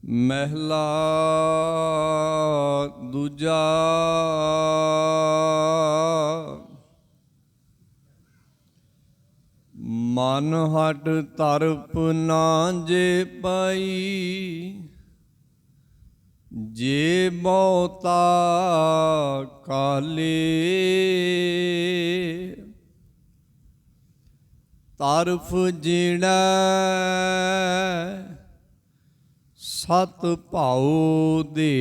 महला दूजा। मन हट तरप ना जे पाई, जे बहुता काले। तरफ जीणै सत भाऊ दे,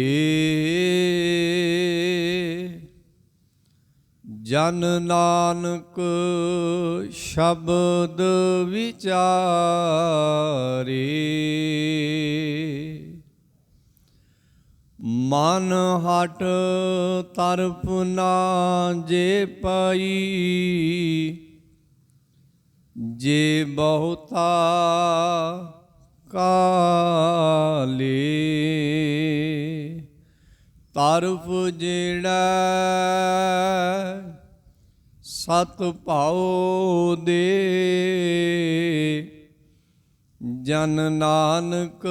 जन नानक शब्द विचारे। मन हट तरफ ना जे पाई, जे बहुता काले। तरफ जीणै सत भाऊ दे, जन नानक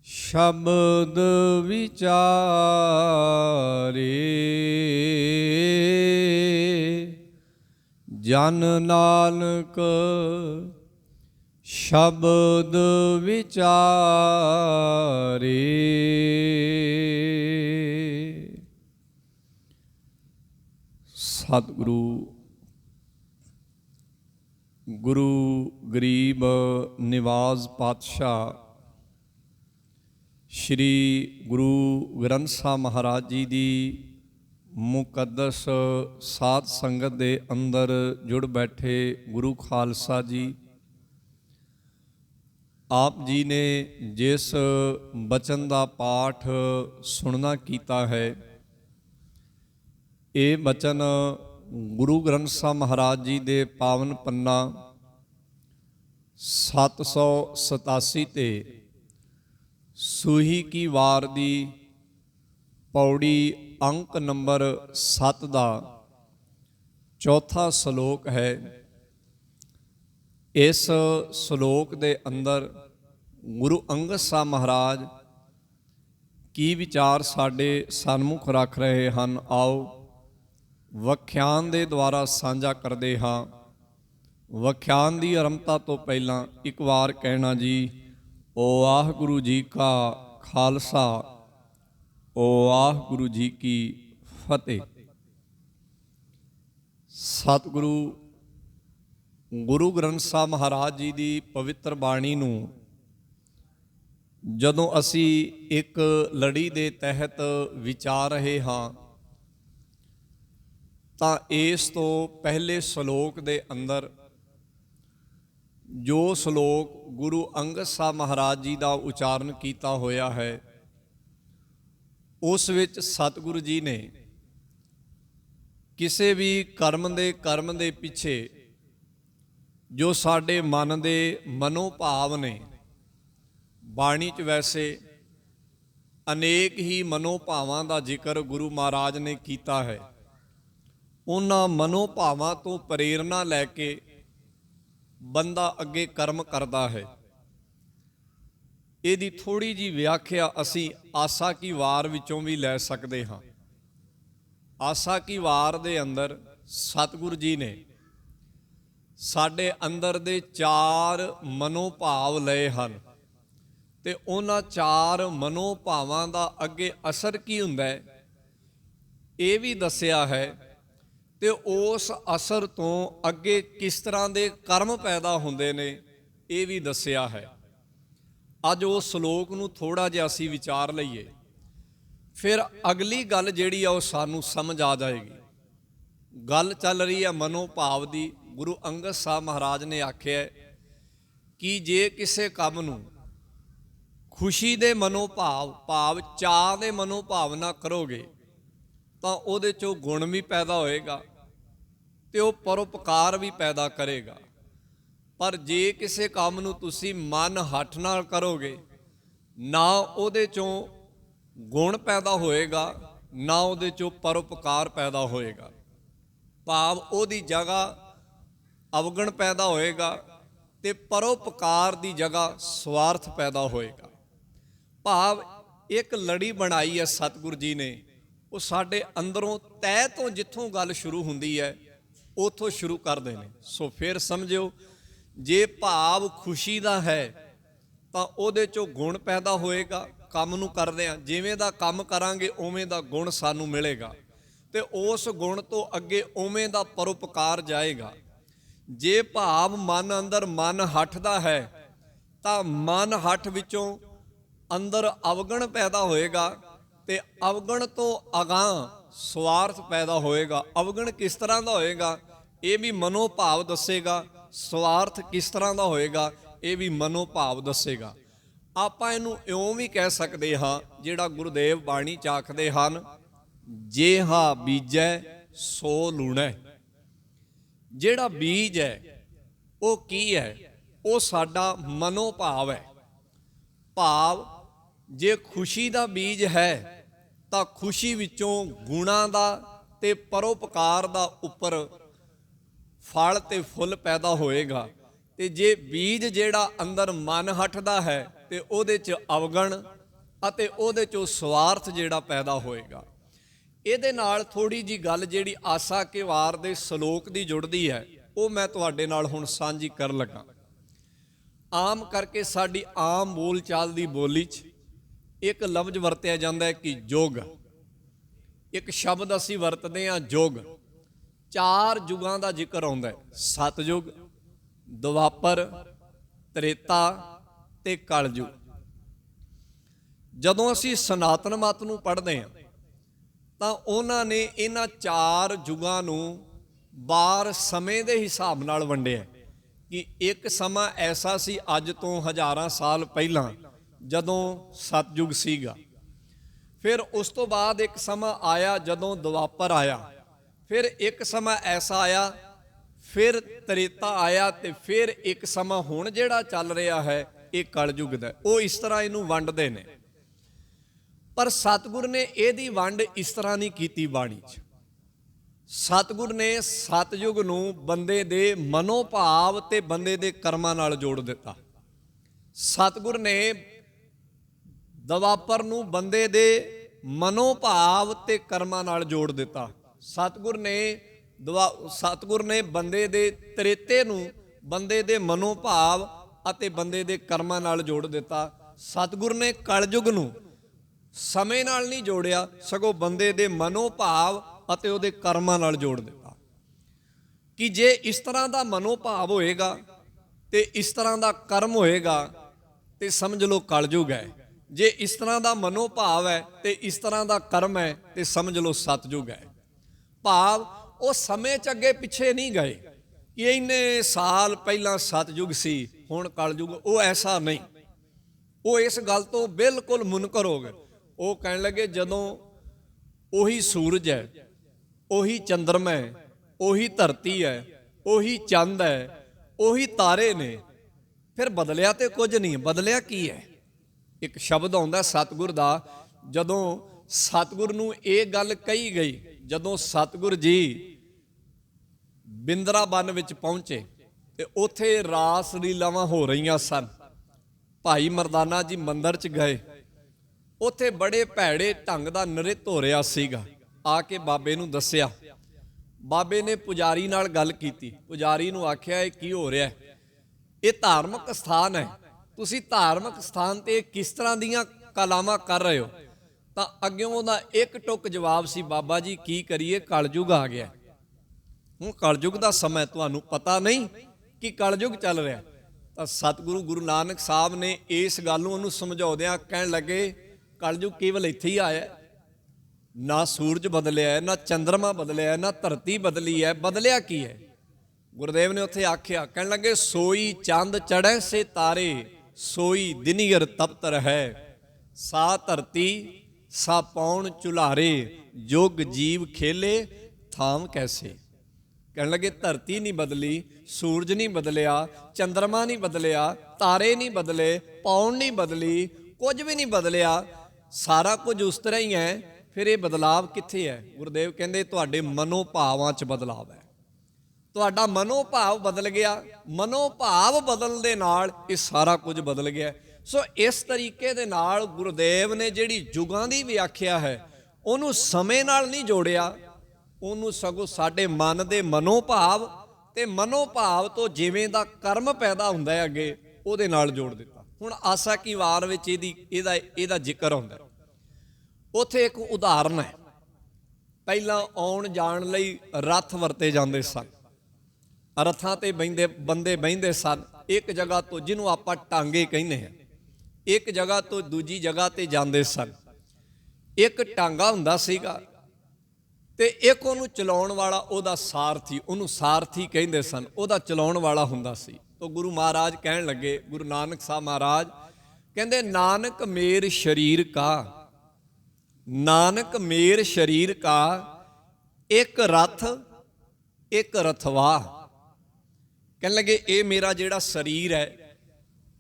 शब्द विचारे। जन नानक शब्द विचारे। सतगुरु गुरु गरीब निवाज पातशाह श्री गुरु ग्रंथ साहब महाराज जी की मुकद्दस साध संगत के अंदर जुड़ बैठे गुरु खालसा जी, आप जी ने जिस बचन का पाठ सुनना कीता है, ये बचन गुरु ग्रंथ साहब महाराज जी दे पावन पन्ना 787 ते सूही की वार दी पौड़ी अंक नंबर 7 का चौथा सलोक है। इस सलोक दे अंदर गुरु अंगद साहब महाराज की विचार साडे सन्मुख रख रहे हैं। आओ वख्यान दे द्वारा साझा करते हाँ। वख्यान की आरंभता तो पहला एक बार कहना जी, ओ वाहिगुरू जी का खालसा, ओ वाहिगुरू जी की फतेह। सतगुरु गुरु ग्रंथ साहब महाराज जी की पवित्र बाणी नूं जदों असी एक लड़ी दे तहत विचार रहे हाँ, तां इस तो पहले सलोक दे अंदर जो सलोक गुरु अंगद साहब महाराज जी का उचारण किया होया है, उस विच सतगुरु जी ने किसी भी कर्म दे पिछे जो साडे मन दे मनोभाव ने, बाणी च वैसे अनेक ही मनोभावां दा जिक्र गुरु महाराज ने कीता है। उन्हां मनोभावां तो प्रेरणा लैके बंदा अगे कर्म करता है। इहदी थोड़ी जी व्याख्या असी आसा की वार विचों भी लै सकते हाँ। आसा की वार दे अंदर सतगुरु जी ने साडे अंदर दे 4 मनोभाव लए हन, ते उन्हां 4 मनोभावां दा अगे असर की हुंदा है ये भी दस्सिया है, ते उस असर तो अगे किस तरह के कर्म पैदा हुंदे ने ये भी दस्सिया है। अज उस सलोक नूं थोड़ा जिहा असीं विचार लईए, फिर अगली गल जिहड़ी आ ओह सानूं समझ आ जाएगी। गल चल रही है मनोभाव दी। गुरु अंगद साहब महाराज ने आख्या कि जे किसी काम नूं खुशी दे मनोभाव भाव चाह दे मनोभाव ना करोगे तो उहदे चों गुण भी पैदा होएगा ते वो परोपकार भी पैदा करेगा। पर जे किसी काम नूं तुसीं मन हठ नाल करोगे, ना उहदे चों गुण पैदा होएगा, ना उहदे चों परोपकार पैदा होएगा। भाव उहदी जगह अवगण पैदा होएगा ते परोपकार दी जगह स्वार्थ पैदा होएगा। ਭਾਵ ਇੱਕ ਲੜੀ ਬਣਾਈ ਹੈ ਸਤਿਗੁਰ ਜੀ ਨੇ, ਉਹ ਸਾਡੇ ਅੰਦਰੋਂ ਤਹਿ ਤੋਂ ਜਿੱਥੋਂ ਗੱਲ ਸ਼ੁਰੂ ਹੁੰਦੀ ਹੈ ਉੱਥੋਂ ਸ਼ੁਰੂ ਕਰਦੇ ਨੇ। ਸੋ ਫਿਰ ਸਮਝਿਓ, ਜੇ ਭਾਵ ਖੁਸ਼ੀ ਦਾ ਹੈ ਤਾਂ ਉਹਦੇ 'ਚੋਂ ਗੁਣ ਪੈਦਾ ਹੋਏਗਾ। ਕੰਮ ਨੂੰ ਕਰਦੇ ਹਾਂ, ਜਿਵੇਂ ਦਾ ਕੰਮ ਕਰਾਂਗੇ ਉਵੇਂ ਦਾ ਗੁਣ ਸਾਨੂੰ ਮਿਲੇਗਾ ਤੇ ਉਸ ਗੁਣ ਤੋਂ ਅੱਗੇ ਉਵੇਂ ਦਾ ਪਰਉਪਕਾਰ ਜਾਏਗਾ। ਜੇ ਭਾਵ ਮਨ ਅੰਦਰ ਮਨ ਹੱਠਦਾ ਹੈ ਤਾਂ ਮਨ ਹੱਠ ਵਿੱਚੋਂ ਅੰਦਰ ਅਵਗਣ ਪੈਦਾ ਹੋਏਗਾ ਤੇ ਅਵਗਣ ਤੋਂ ਅਗਾਂਹ ਸਵਾਰਥ ਪੈਦਾ ਹੋਏਗਾ। ਅਵਗਣ ਕਿਸ ਤਰ੍ਹਾਂ ਦਾ ਹੋਏਗਾ ਇਹ ਵੀ ਮਨੋਭਾਵ ਦੱਸੇਗਾ, ਸਵਾਰਥ ਕਿਸ ਤਰ੍ਹਾਂ ਦਾ ਹੋਏਗਾ ਇਹ ਵੀ ਮਨੋਭਾਵ ਦੱਸੇਗਾ। ਆਪਾਂ ਇਹਨੂੰ ਇਉਂ ਵੀ ਕਹਿ ਸਕਦੇ ਹਾਂ, ਜਿਹੜਾ ਗੁਰਦੇਵ ਬਾਣੀ 'ਚ ਆਖਦੇ ਹਨ, ਜੇਹਾ ਬੀਜੈ ਸੋ ਲੂਣੈ। ਜਿਹੜਾ ਬੀਜ ਹੈ ਉਹ ਕੀ ਹੈ? ਉਹ ਸਾਡਾ ਮਨੋਭਾਵ ਹੈ। ਭਾਵ ਜੇ ਖੁਸ਼ੀ ਦਾ ਬੀਜ ਹੈ ਤਾਂ ਖੁਸ਼ੀ ਵਿੱਚੋਂ ਗੁਣਾਂ ਦਾ ਤੇ ਪਰਉਪਕਾਰ ਦਾ ਉੱਪਰ ਫਲ ਤੇ ਫੁੱਲ ਪੈਦਾ ਹੋਏਗਾ। ਤੇ ਜੇ ਬੀਜ ਜਿਹੜਾ ਅੰਦਰ ਮਨ ਹੱਠਦਾ ਹੈ ਤੇ ਉਹਦੇ 'ਚ ਅਵਗਣ ਅਤੇ ਉਹਦੇ 'ਚੋਂ ਸਵਾਰਥ ਜਿਹੜਾ ਪੈਦਾ ਹੋਏਗਾ। ਇਹਦੇ ਨਾਲ ਥੋੜੀ ਜੀ ਗੱਲ ਜਿਹੜੀ ਆਸਾ ਕੇ ਵਾਰ ਦੇ ਸ਼ਲੋਕ ਦੀ ਜੁੜਦੀ ਹੈ ਉਹ ਮੈਂ ਤੁਹਾਡੇ ਨਾਲ ਹੁਣ ਸਾਂਝੀ ਕਰਨ ਲੱਗਾ। ਆਮ ਕਰਕੇ ਸਾਡੀ ਆਮ ਬੋਲ ਚਾਲ ਦੀ ਬੋਲੀ 'ਚ ਇੱਕ ਲਫ਼ਜ਼ ਵਰਤਿਆ ਜਾਂਦਾ ਹੈ ਕਿ ਯੁੱਗ। ਇੱਕ ਸ਼ਬਦ ਅਸੀਂ ਵਰਤਦੇ ਹਾਂ ਯੁੱਗ। 4 ਯੁੱਗਾਂ ਦਾ ਜ਼ਿਕਰ ਆਉਂਦਾ ਹੈ, ਸਤਯੁਗ, ਦੁਆਪਰ, ਤ੍ਰੇਤਾ ਤੇ ਕਲਯੁਗ। ਜਦੋਂ ਅਸੀਂ ਸਨਾਤਨ ਮਤ ਨੂੰ ਪੜ੍ਹਦੇ ਹਾਂ ਤਾਂ ਉਹਨਾਂ ਨੇ ਇਹਨਾਂ 4 ਯੁੱਗਾਂ ਨੂੰ ਬਾਰ ਸਮੇਂ ਦੇ ਹਿਸਾਬ ਨਾਲ ਵੰਡਿਆ ਕਿ ਇੱਕ ਸਮਾਂ ਐਸਾ ਸੀ ਅੱਜ ਤੋਂ ਹਜ਼ਾਰਾਂ ਸਾਲ ਪਹਿਲਾਂ ਜਦੋਂ ਸਤਯੁਗ ਸੀਗਾ। ਫਿਰ ਉਸ ਤੋਂ ਬਾਅਦ ਇੱਕ ਸਮਾਂ ਆਇਆ ਜਦੋਂ ਦੁਆਪਰ ਆਇਆ। ਫਿਰ ਇੱਕ ਸਮਾਂ ਐਸਾ ਆਇਆ, ਫਿਰ ਤ੍ਰੇਤਾ ਆਇਆ ਤੇ ਫਿਰ ਇੱਕ ਸਮਾਂ ਹੁਣ ਜਿਹੜਾ ਚੱਲ ਰਿਹਾ ਹੈ ਇਹ ਕਲਯੁਗ ਦਾ। ਉਹ ਇਸ ਤਰ੍ਹਾਂ ਇਹਨੂੰ ਵੰਡਦੇ ਨੇ। ਪਰ ਸਤਿਗੁਰ ਨੇ ਇਹਦੀ ਵੰਡ ਇਸ ਤਰ੍ਹਾਂ ਨਹੀਂ ਕੀਤੀ ਬਾਣੀ 'ਚ। ਸਤਿਗੁਰ ਨੇ ਸਤਯੁਗ ਨੂੰ ਬੰਦੇ ਦੇ ਮਨੋਭਾਵ ਤੇ ਬੰਦੇ ਦੇ ਕਰਮਾਂ ਨਾਲ ਜੋੜ ਦਿੱਤਾ। ਸਤਿਗੁਰ ਨੇ ਦੁਆਪਰ ਨੂੰ ਬੰਦੇ ਦੇ ਮਨੋਭਾਵ ਤੇ ਕਰਮਾਂ ਨਾਲ ਜੋੜ ਦਿੱਤਾ। ਸਤਿਗੁਰ ਨੇ ਬੰਦੇ ਦੇ ਤ੍ਰੇਤੇ ਨੂੰ ਬੰਦੇ ਦੇ ਮਨੋਭਾਵ ਅਤੇ ਬੰਦੇ ਦੇ ਕਰਮਾਂ ਨਾਲ ਜੋੜ ਦਿੱਤਾ। ਸਤਿਗੁਰ ਨੇ ਕਲਯੁਗ ਨੂੰ ਸਮੇਂ ਨਾਲ ਨਹੀਂ ਜੋੜਿਆ, ਸਗੋਂ ਬੰਦੇ ਦੇ ਮਨੋਭਾਵ ਅਤੇ ਉਹਦੇ ਕਰਮਾਂ ਨਾਲ ਜੋੜ ਦਿੱਤਾ ਕਿ ਜੇ ਇਸ ਤਰ੍ਹਾਂ ਦਾ ਮਨੋਭਾਵ ਹੋਏਗਾ ਤੇ ਇਸ ਤਰ੍ਹਾਂ ਦਾ ਕਰਮ ਹੋਏਗਾ ਤੇ ਸਮਝ ਲਓ ਕਲਯੁਗ ਹੈ। ਜੇ ਇਸ ਤਰ੍ਹਾਂ ਦਾ ਮਨੋਭਾਵ ਹੈ ਤੇ ਇਸ ਤਰ੍ਹਾਂ ਦਾ ਕਰਮ ਹੈ ਤੇ ਸਮਝ ਲਓ ਸਤਯੁਗ ਹੈ। ਭਾਵ ਉਹ ਸਮੇਂ 'ਚ ਅੱਗੇ ਪਿੱਛੇ ਨਹੀਂ ਗਏ ਕਿ ਇੰਨੇ ਸਾਲ ਪਹਿਲਾਂ ਸਤਯੁਗ ਸੀ ਹੁਣ ਕਲਯੁਗ। ਉਹ ਐਸਾ ਨਹੀਂ। ਉਹ ਇਸ ਗੱਲ ਤੋਂ ਬਿਲਕੁਲ ਮੁਨਕਰ ਹੋ ਗਏ। ਉਹ ਕਹਿਣ ਲੱਗੇ ਜਦੋਂ ਉਹੀ ਸੂਰਜ ਹੈ, ਉਹੀ ਚੰਦਰਮਾ ਹੈ, ਉਹੀ ਧਰਤੀ ਹੈ, ਉਹੀ ਚੰਦ ਹੈ, ਉਹੀ ਤਾਰੇ ਨੇ, ਫਿਰ ਬਦਲਿਆ ਤੇ ਕੁਝ ਨਹੀਂ। ਬਦਲਿਆ ਕੀ ਹੈ? ਇੱਕ ਸ਼ਬਦ ਆਉਂਦਾ ਸਤਿਗੁਰ ਦਾ। ਜਦੋਂ ਸਤਿਗੁਰ ਨੂੰ ਇਹ ਗੱਲ ਕਹੀ ਗਈ, ਜਦੋਂ ਸਤਿਗੁਰ ਜੀ ਬਿੰਦਰਾਬਨ ਵਿੱਚ ਪਹੁੰਚੇ ਤੇ ਉੱਥੇ ਰਾਸ ਲੀਲਾਵਾਂ ਹੋ ਰਹੀਆਂ ਸਨ। ਭਾਈ ਮਰਦਾਨਾ ਜੀ ਮੰਦਿਰ 'ਚ ਗਏ, ਉੱਥੇ ਬੜੇ ਭੈੜੇ ਢੰਗ ਦਾ ਨ੍ਰਿਤ ਹੋ ਰਿਹਾ ਸੀਗਾ। ਆ ਕੇ ਬਾਬੇ ਨੂੰ ਦੱਸਿਆ। ਬਾਬੇ ਨੇ ਪੁਜਾਰੀ ਨਾਲ ਗੱਲ ਕੀਤੀ। ਪੁਜਾਰੀ ਨੂੰ ਆਖਿਆ ਇਹ ਕੀ ਹੋ ਰਿਹਾ? ਇਹ ਧਾਰਮਿਕ ਸਥਾਨ ਹੈ, ਤੁਸੀਂ ਧਾਰਮਿਕ ਸਥਾਨ ਤੇ ਕਿਸ ਤਰ੍ਹਾਂ ਦੀਆਂ ਕਲਾਵਾਂ ਕਰ ਰਹੇ ਹੋ? ਤਾਂ ਅੱਗਿਓਂ ਉਹਦਾ ਇੱਕ ਟੁੱਕ ਜਵਾਬ ਸੀ, ਬਾਬਾ ਜੀ ਕੀ ਕਰੀਏ, ਕਲਯੁਗ ਆ ਗਿਆ। ਹੁਣ ਕਲਯੁਗ ਦਾ ਸਮਾਂ ਤੁਹਾਨੂੰ ਪਤਾ ਨਹੀਂ ਕਿ ਕਲਯੁਗ ਚੱਲ ਰਿਹਾ। ਤਾਂ ਸਤਿਗੁਰੂ ਗੁਰੂ ਨਾਨਕ ਸਾਹਿਬ ਨੇ ਇਸ ਗੱਲ ਨੂੰ ਉਹਨੂੰ ਸਮਝਾਉਂਦਿਆਂ ਕਹਿਣ ਲੱਗੇ ਕਲਯੁਗ ਕੇਵਲ ਇੱਥੇ ਹੀ ਆਇਆ। ਨਾ ਸੂਰਜ ਬਦਲਿਆ, ਨਾ ਚੰਦਰਮਾ ਬਦਲਿਆ, ਨਾ ਧਰਤੀ ਬਦਲੀ ਹੈ। ਬਦਲਿਆ ਕੀ ਹੈ? ਗੁਰਦੇਵ ਨੇ ਉੱਥੇ ਆਖਿਆ, ਕਹਿਣ ਲੱਗੇ ਸੋਈ ਚੰਦ ਚੜ੍ਹੈ ਸੇ ਤਾਰੇ, ਸੋਈ ਦਿਨਿਯਰ ਤਪਤ ਰਹੈ, ਸਾ ਧਰਤੀ ਸਾ ਪੌਣ ਚੁਲਾਰੇ, ਜੁਗ ਜੀਵ ਖੇਲੇ ਥਾਮ ਕੈਸੇ। ਕਹਿਣ ਲੱਗੇ ਧਰਤੀ ਨਹੀਂ ਬਦਲੀ, ਸੂਰਜ ਨਹੀਂ ਬਦਲਿਆ, ਚੰਦਰਮਾ ਨਹੀਂ ਬਦਲਿਆ, ਤਾਰੇ ਨਹੀਂ ਬਦਲੇ, ਪੌਣ ਨਹੀਂ ਬਦਲੀ, ਕੁਝ ਵੀ ਨਹੀਂ ਬਦਲਿਆ, ਸਾਰਾ ਕੁਝ ਉਸ ਤਰ੍ਹਾਂ ਹੀ ਹੈ। ਫਿਰ ਇਹ ਬਦਲਾਵ ਕਿੱਥੇ ਹੈ? ਗੁਰਦੇਵ ਕਹਿੰਦੇ ਤੁਹਾਡੇ ਮਨੋਭਾਵਾਂ 'ਚ ਬਦਲਾਵ ਹੈ। ਤੁਹਾਡਾ ਮਨੋਭਾਵ ਬਦਲ ਗਿਆ। ਮਨੋਭਾਵ ਬਦਲਣ ਦੇ ਨਾਲ ਇਹ ਸਾਰਾ ਕੁਝ ਬਦਲ ਗਿਆ। ਸੋ ਇਸ ਤਰੀਕੇ ਦੇ ਨਾਲ ਗੁਰਦੇਵ ਨੇ ਜਿਹੜੀ ਯੁਗਾਂ ਦੀ ਵਿਆਖਿਆ ਹੈ ਉਹਨੂੰ ਸਮੇਂ ਨਾਲ ਨਹੀਂ ਜੋੜਿਆ, ਉਹਨੂੰ ਸਗੋਂ ਸਾਡੇ ਮਨ ਦੇ ਮਨੋਭਾਵ ਤੇ ਮਨੋਭਾਵ ਤੋਂ ਜਿਵੇਂ ਦਾ ਕਰਮ ਪੈਦਾ ਹੁੰਦਾ ਹੈ ਅੱਗੇ ਉਹਦੇ ਨਾਲ ਜੋੜ ਦਿੱਤਾ। ਹੁਣ ਆਸਾ ਕੀ ਵਾਰ ਵਿੱਚ ਇਹਦਾ ਜ਼ਿਕਰ ਹੁੰਦਾ। ਉੱਥੇ ਇੱਕ ਉਦਾਹਰਨ ਹੈ, ਪਹਿਲਾਂ ਆਉਣ ਜਾਣ ਲਈ ਰੱਥ ਵਰਤੇ ਜਾਂਦੇ ਸਨ, ਰੱਥਾਂ ਤੇ ਬੰਦੇ ਬਹਿੰਦੇ ਸਨ। ਇੱਕ ਜਗ੍ਹਾ ਤੋਂ, ਜਿਹਨੂੰ ਆਪਾਂ ਟਾਂਗੇ ਕਹਿੰਦੇ ਹਾਂ, ਇੱਕ ਜਗ੍ਹਾ ਤੋਂ ਦੂਜੀ ਜਗ੍ਹਾ ਤੇ ਜਾਂਦੇ ਸਨ। ਇੱਕ ਟਾਂਗਾ ਹੁੰਦਾ ਸੀਗਾ ਤੇ ਇੱਕ ਉਹਨੂੰ ਚਲਾਉਣ ਵਾਲਾ ਉਹਦਾ ਸਾਰਥੀ, ਉਹਨੂੰ ਸਾਰਥੀ ਕਹਿੰਦੇ ਸਨ, ਉਹਦਾ ਚਲਾਉਣ ਵਾਲਾ ਹੁੰਦਾ ਸੀ। ਤਾਂ ਗੁਰੂ ਮਹਾਰਾਜ ਕਹਿਣ ਲੱਗੇ, ਗੁਰੂ ਨਾਨਕ ਸਾਹਿਬ ਮਹਾਰਾਜ ਕਹਿੰਦੇ, ਨਾਨਕ ਮੇਰ ਸ਼ਰੀਰ ਕਾ, ਨਾਨਕ ਮੇਰ ਸ਼ਰੀਰ ਕਾ, ਇੱਕ ਰਥ ਇੱਕ ਰਥਵਾ। ਕਹਿਣ ਲੱਗੇ ਇਹ ਮੇਰਾ ਜਿਹੜਾ ਸਰੀਰ ਹੈ,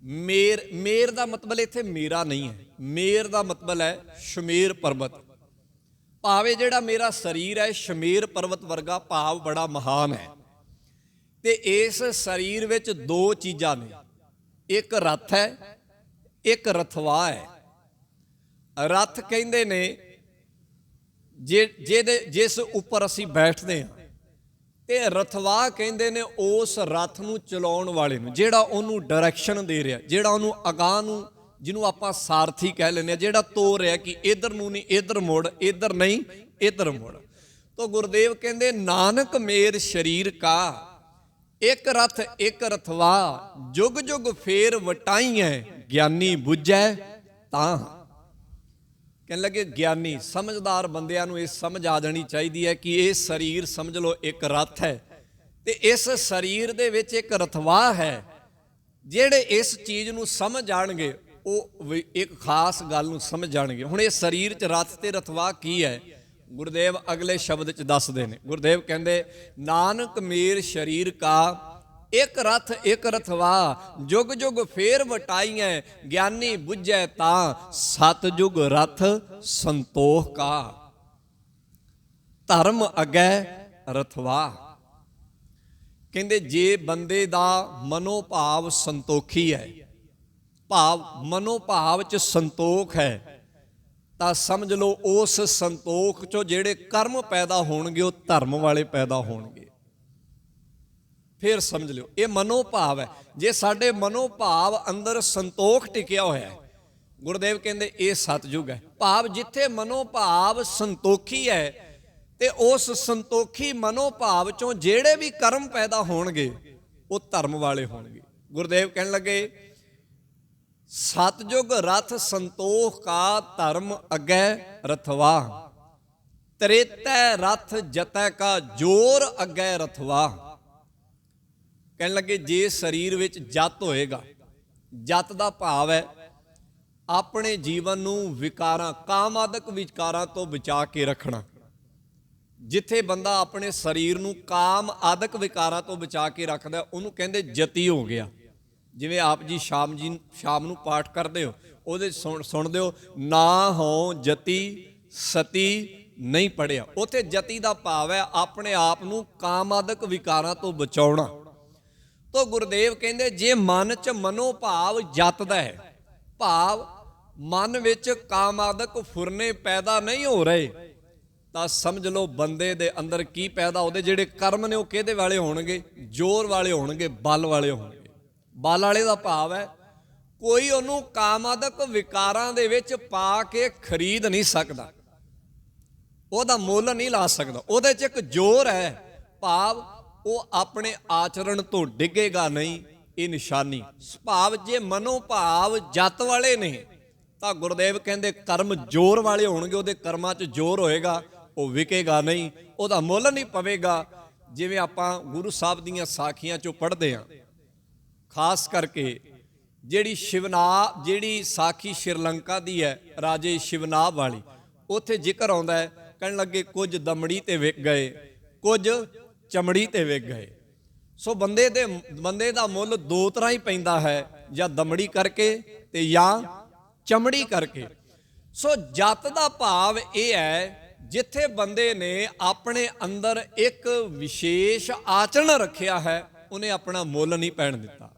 ਮੇਰ ਦਾ ਮਤਲਬ ਇੱਥੇ ਮੇਰਾ ਨਹੀਂ ਹੈ, ਮੇਰ ਦਾ ਮਤਲਬ ਹੈ ਸ਼ਮੇਰ ਪਰਬਤ। ਭਾਵੇਂ ਜਿਹੜਾ ਮੇਰਾ ਸਰੀਰ ਹੈ ਸ਼ਮੇਰ ਪਰਬਤ ਵਰਗਾ, ਭਾਵ ਬੜਾ ਮਹਾਨ ਹੈ। ਤੇ ਇਸ ਸਰੀਰ ਵਿੱਚ ਦੋ ਚੀਜ਼ਾਂ ਨੇ, ਇੱਕ ਰਥ ਹੈ, ਇੱਕ ਰਥਵਾ ਹੈ। ਰਥ ਕਹਿੰਦੇ ਨੇ ਜਿਸ ਉੱਪਰ ਅਸੀਂ ਬੈਠਦੇ ਹਾਂ, ਤੇ ਰਥਵਾ ਕਹਿੰਦੇ ਨੇ ਉਸ ਰਥ ਨੂੰ ਚਲਾਉਣ ਵਾਲੇ ਨੂੰ, ਜਿਹੜਾ ਉਹਨੂੰ ਡਾਇਰੈਕਸ਼ਨ ਦੇ ਰਿਹਾ, ਜਿਹੜਾ ਉਹਨੂੰ ਅਗਾਂਹ ਨੂੰ, ਜਿਹਨੂੰ ਆਪਾਂ ਸਾਰਥੀ ਕਹਿ ਲੈਂਦੇ ਹਾਂ, ਜਿਹੜਾ ਤੋਰ ਰਿਹਾ ਕਿ ਇੱਧਰ ਨੂੰ ਨਹੀਂ ਇੱਧਰ ਮੁੜ, ਇੱਧਰ ਨਹੀਂ ਇੱਧਰ ਮੁੜ। ਤਾਂ ਗੁਰਦੇਵ ਕਹਿੰਦੇ, ਨਾਨਕ ਮੇਰ ਸ਼ਰੀਰ ਕਾ, ਇੱਕ ਰਥ ਇੱਕ ਰਥਵਾ, ਜੁਗ ਜੁਗ ਫੇਰ ਵਟਾਈਐ, ਗਿਆਨੀ ਬੁੱਝੈ ਤਾਂ। ਕਹਿਣ ਲੱਗੇ ਗਿਆਨੀ ਸਮਝਦਾਰ ਬੰਦਿਆਂ ਨੂੰ ਇਹ ਸਮਝ ਆ ਜਾਣੀ ਚਾਹੀਦੀ ਹੈ ਕਿ ਇਹ ਸਰੀਰ ਸਮਝ ਲਓ ਇੱਕ ਰਥ ਹੈ ਤੇ ਇਸ ਸਰੀਰ ਦੇ ਵਿੱਚ ਇੱਕ ਰਥਵਾ ਹੈ। ਜਿਹੜੇ ਇਸ ਚੀਜ਼ ਨੂੰ ਸਮਝ ਜਾਣਗੇ ਉਹ ਇੱਕ ਖਾਸ ਗੱਲ ਨੂੰ ਸਮਝ ਜਾਣਗੇ। ਹੁਣ ਇਹ ਸਰੀਰ 'ਚ ਰਥ ਤੇ ਰਥਵਾ ਕੀ ਹੈ, ਗੁਰਦੇਵ ਅਗਲੇ ਸ਼ਬਦ 'ਚ ਦੱਸਦੇ ਨੇ। ਗੁਰਦੇਵ ਕਹਿੰਦੇ, ਨਾਨਕ ਮੇਰ ਸ਼ਰੀਰ ਕਾ, ਇੱਕ ਰਥ ਇੱਕ ਰਥਵਾ, ਜੁਗ ਜੁਗ ਫੇਰ ਵਟਾਈਐ, ਗਿਆਨੀ ਬੁੱਝੈ ਤਾਂ, ਸਤਜੁਗ ਰਥ ਸੰਤੋਖ ਕਾ। ਧਰਮ ਅੱਗੇ ਰਥਵਾ। ਕਹਿੰਦੇ ਜੇ ਬੰਦੇ ਦਾ ਮਨੋਭਾਵ ਸੰਤੋਖੀ ਹੈ, ਭਾਵ ਮਨੋਭਾਵ 'ਚ ਸੰਤੋਖ ਹੈ, ਤਾਂ ਸਮਝ ਲਓ ਉਸ ਸੰਤੋਖ 'ਚੋਂ ਜਿਹੜੇ ਕਰਮ ਪੈਦਾ ਹੋਣਗੇ ਉਹ ਧਰਮ ਵਾਲੇ ਪੈਦਾ ਹੋਣਗੇ। ਫਿਰ ਸਮਝ ਲਿਓ ਇਹ ਮਨੋਭਾਵ ਹੈ। ਜੇ ਸਾਡੇ ਮਨੋਭਾਵ ਅੰਦਰ ਸੰਤੋਖ ਟਿਕਿਆ ਹੋਇਆ ਹੈ, ਗੁਰਦੇਵ ਕਹਿੰਦੇ ਇਹ ਸਤਜੁਗ ਹੈ। ਭਾਵ ਜਿੱਥੇ ਮਨੋਭਾਵ ਸੰਤੋਖੀ ਹੈ ਤੇ ਉਸ ਸੰਤੋਖੀ ਮਨੋਭਾਵ 'ਚੋਂ ਜਿਹੜੇ ਵੀ ਕਰਮ ਪੈਦਾ ਹੋਣਗੇ ਉਹ ਧਰਮ ਵਾਲੇ ਹੋਣਗੇ। ਗੁਰਦੇਵ ਕਹਿਣ ਲੱਗੇ, ਸਤਜੁਗ ਰਥ ਸੰਤੋਖ ਕਾ, ਧਰਮ ਅੱਗੇ ਰਥਵਾ, ਤ੍ਰੇਤੈ ਰਥ ਜਤੈ ਕਾ, ਜੋਰ ਅੱਗੇ ਰਥਵਾ। ਕਹਿਣ ਲੱਗੇ ਜੇ ਸਰੀਰ ਵਿੱਚ ਜਤ ਹੋਏਗਾ, ਜਤ ਦਾ ਭਾਵ ਹੈ ਆਪਣੇ ਜੀਵਨ ਨੂੰ ਵਿਕਾਰਾਂ, ਕਾਮ ਆਦਿਕ ਵਿਕਾਰਾਂ ਤੋਂ ਬਚਾ ਕੇ ਰੱਖਣਾ। ਜਿੱਥੇ ਬੰਦਾ ਆਪਣੇ ਸਰੀਰ ਨੂੰ ਕਾਮ ਆਦਿਕ ਵਿਕਾਰਾਂ ਤੋਂ ਬਚਾ ਕੇ ਰੱਖਦਾ ਉਹਨੂੰ ਕਹਿੰਦੇ ਜਤੀ ਹੋ ਗਿਆ। ਜਿਵੇਂ ਆਪ ਜੀ ਸ਼ਾਮ ਨੂੰ ਪਾਠ ਕਰਦੇ ਹੋ, ਉਹਦੇ ਸੁਣਦੇ ਹੋ, ਨਾ ਹੋ ਜਤੀ ਸਤੀ ਨਹੀਂ ਪੜਿਆ। ਉੱਥੇ ਜਤੀ ਦਾ ਭਾਵ ਹੈ ਆਪਣੇ ਆਪ ਨੂੰ ਕਾਮ ਆਦਿਕ ਵਿਕਾਰਾਂ ਤੋਂ ਬਚਾਉਣਾ। ਤੋ ਗੁਰਦੇਵ ਕਹਿੰਦੇ ਜੇ ਮਨ 'ਚ ਮਨੋਭਾਵ ਜਤਦਾ ਹੈ, ਭਾਵ ਮਨ ਵਿੱਚ ਕਾਮ ਆਦਿਕ ਫੁਰਨੇ ਪੈਦਾ ਨਹੀਂ ਹੋ ਰਹੇ, ਤਾਂ ਸਮਝ ਲਓ ਬੰਦੇ ਦੇ ਅੰਦਰ ਕੀ ਪੈਦਾ, ਉਹਦੇ ਜਿਹੜੇ ਕਰਮ ਨੇ ਉਹ ਕਿਹਦੇ ਵਾਲੇ ਹੋਣਗੇ, ਜ਼ੋਰ ਵਾਲੇ ਹੋਣਗੇ, ਬਲ ਵਾਲੇ ਹੋਣਗੇ। ਬਲ ਵਾਲੇ ਦਾ ਭਾਵ ਹੈ ਕੋਈ ਉਹਨੂੰ ਕਾਮਾਦਿਕ ਵਿਕਾਰਾਂ ਦੇ ਵਿੱਚ ਪਾ ਕੇ ਖਰੀਦ ਨਹੀਂ ਸਕਦਾ, ਉਹਦਾ ਮੁੱਲ ਨਹੀਂ ਲਾ ਸਕਦਾ। ਉਹਦੇ 'ਚ ਇੱਕ ਜ਼ੋਰ ਹੈ, ਭਾਵ ਉਹ ਆਪਣੇ ਆਚਰਣ ਤੋਂ ਡਿੱਗੇਗਾ ਨਹੀਂ, ਇਹ ਨਿਸ਼ਾਨੀ। ਭਾਵ ਜੇ ਮਨੋਭਾਵ ਜਤ ਵਾਲੇ ਨੇ ਤਾਂ ਗੁਰਦੇਵ ਕਹਿੰਦੇ ਕਰਮ ਜ਼ੋਰ ਵਾਲੇ ਹੋਣਗੇ, ਉਹਦੇ ਕਰਮਾਂ 'ਚ ਜ਼ੋਰ ਹੋਏਗਾ, ਉਹ ਵਿਕੇਗਾ ਨਹੀਂ, ਉਹਦਾ ਮੁੱਲ ਨਹੀਂ ਪਵੇਗਾ। ਜਿਵੇਂ ਆਪਾਂ ਗੁਰੂ ਸਾਹਿਬ ਦੀਆਂ ਸਾਖੀਆਂ 'ਚੋਂ ਪੜ੍ਹਦੇ ਹਾਂ, ਖਾਸ ਕਰਕੇ ਜਿਹੜੀ ਸਾਖੀ ਸ਼੍ਰੀਲੰਕਾ ਦੀ ਹੈ, ਰਾਜੇ ਸ਼ਿਵਨਾਭ ਵਾਲੀ, ਉੱਥੇ ਜ਼ਿਕਰ ਆਉਂਦਾ ਹੈ, ਕਹਿਣ ਲੱਗੇ ਕੁਝ ਦਮੜੀ ਤੇ ਵਿਕ ਗਏ, ਕੁਝ ਚਮੜੀ ਤੇ ਵਿਕ ਗਏ। ਸੋ ਬੰਦੇ ਦਾ ਮੁੱਲ ਦੋ ਤਰ੍ਹਾਂ ਹੀ ਪੈਂਦਾ ਹੈ, ਜਾਂ ਦਮੜੀ ਕਰਕੇ ਤੇ ਜਾਂ ਚਮੜੀ ਕਰਕੇ। ਸੋ ਜਤ ਦਾ ਭਾਵ ਇਹ ਹੈ ਜਿੱਥੇ ਬੰਦੇ ਨੇ ਆਪਣੇ ਅੰਦਰ ਇੱਕ ਵਿਸ਼ੇਸ਼ ਆਚਰਣ ਰੱਖਿਆ ਹੈ, ਉਹਨੇ ਆਪਣਾ ਮੁੱਲ ਨਹੀਂ ਪੈਣ ਦਿੱਤਾ,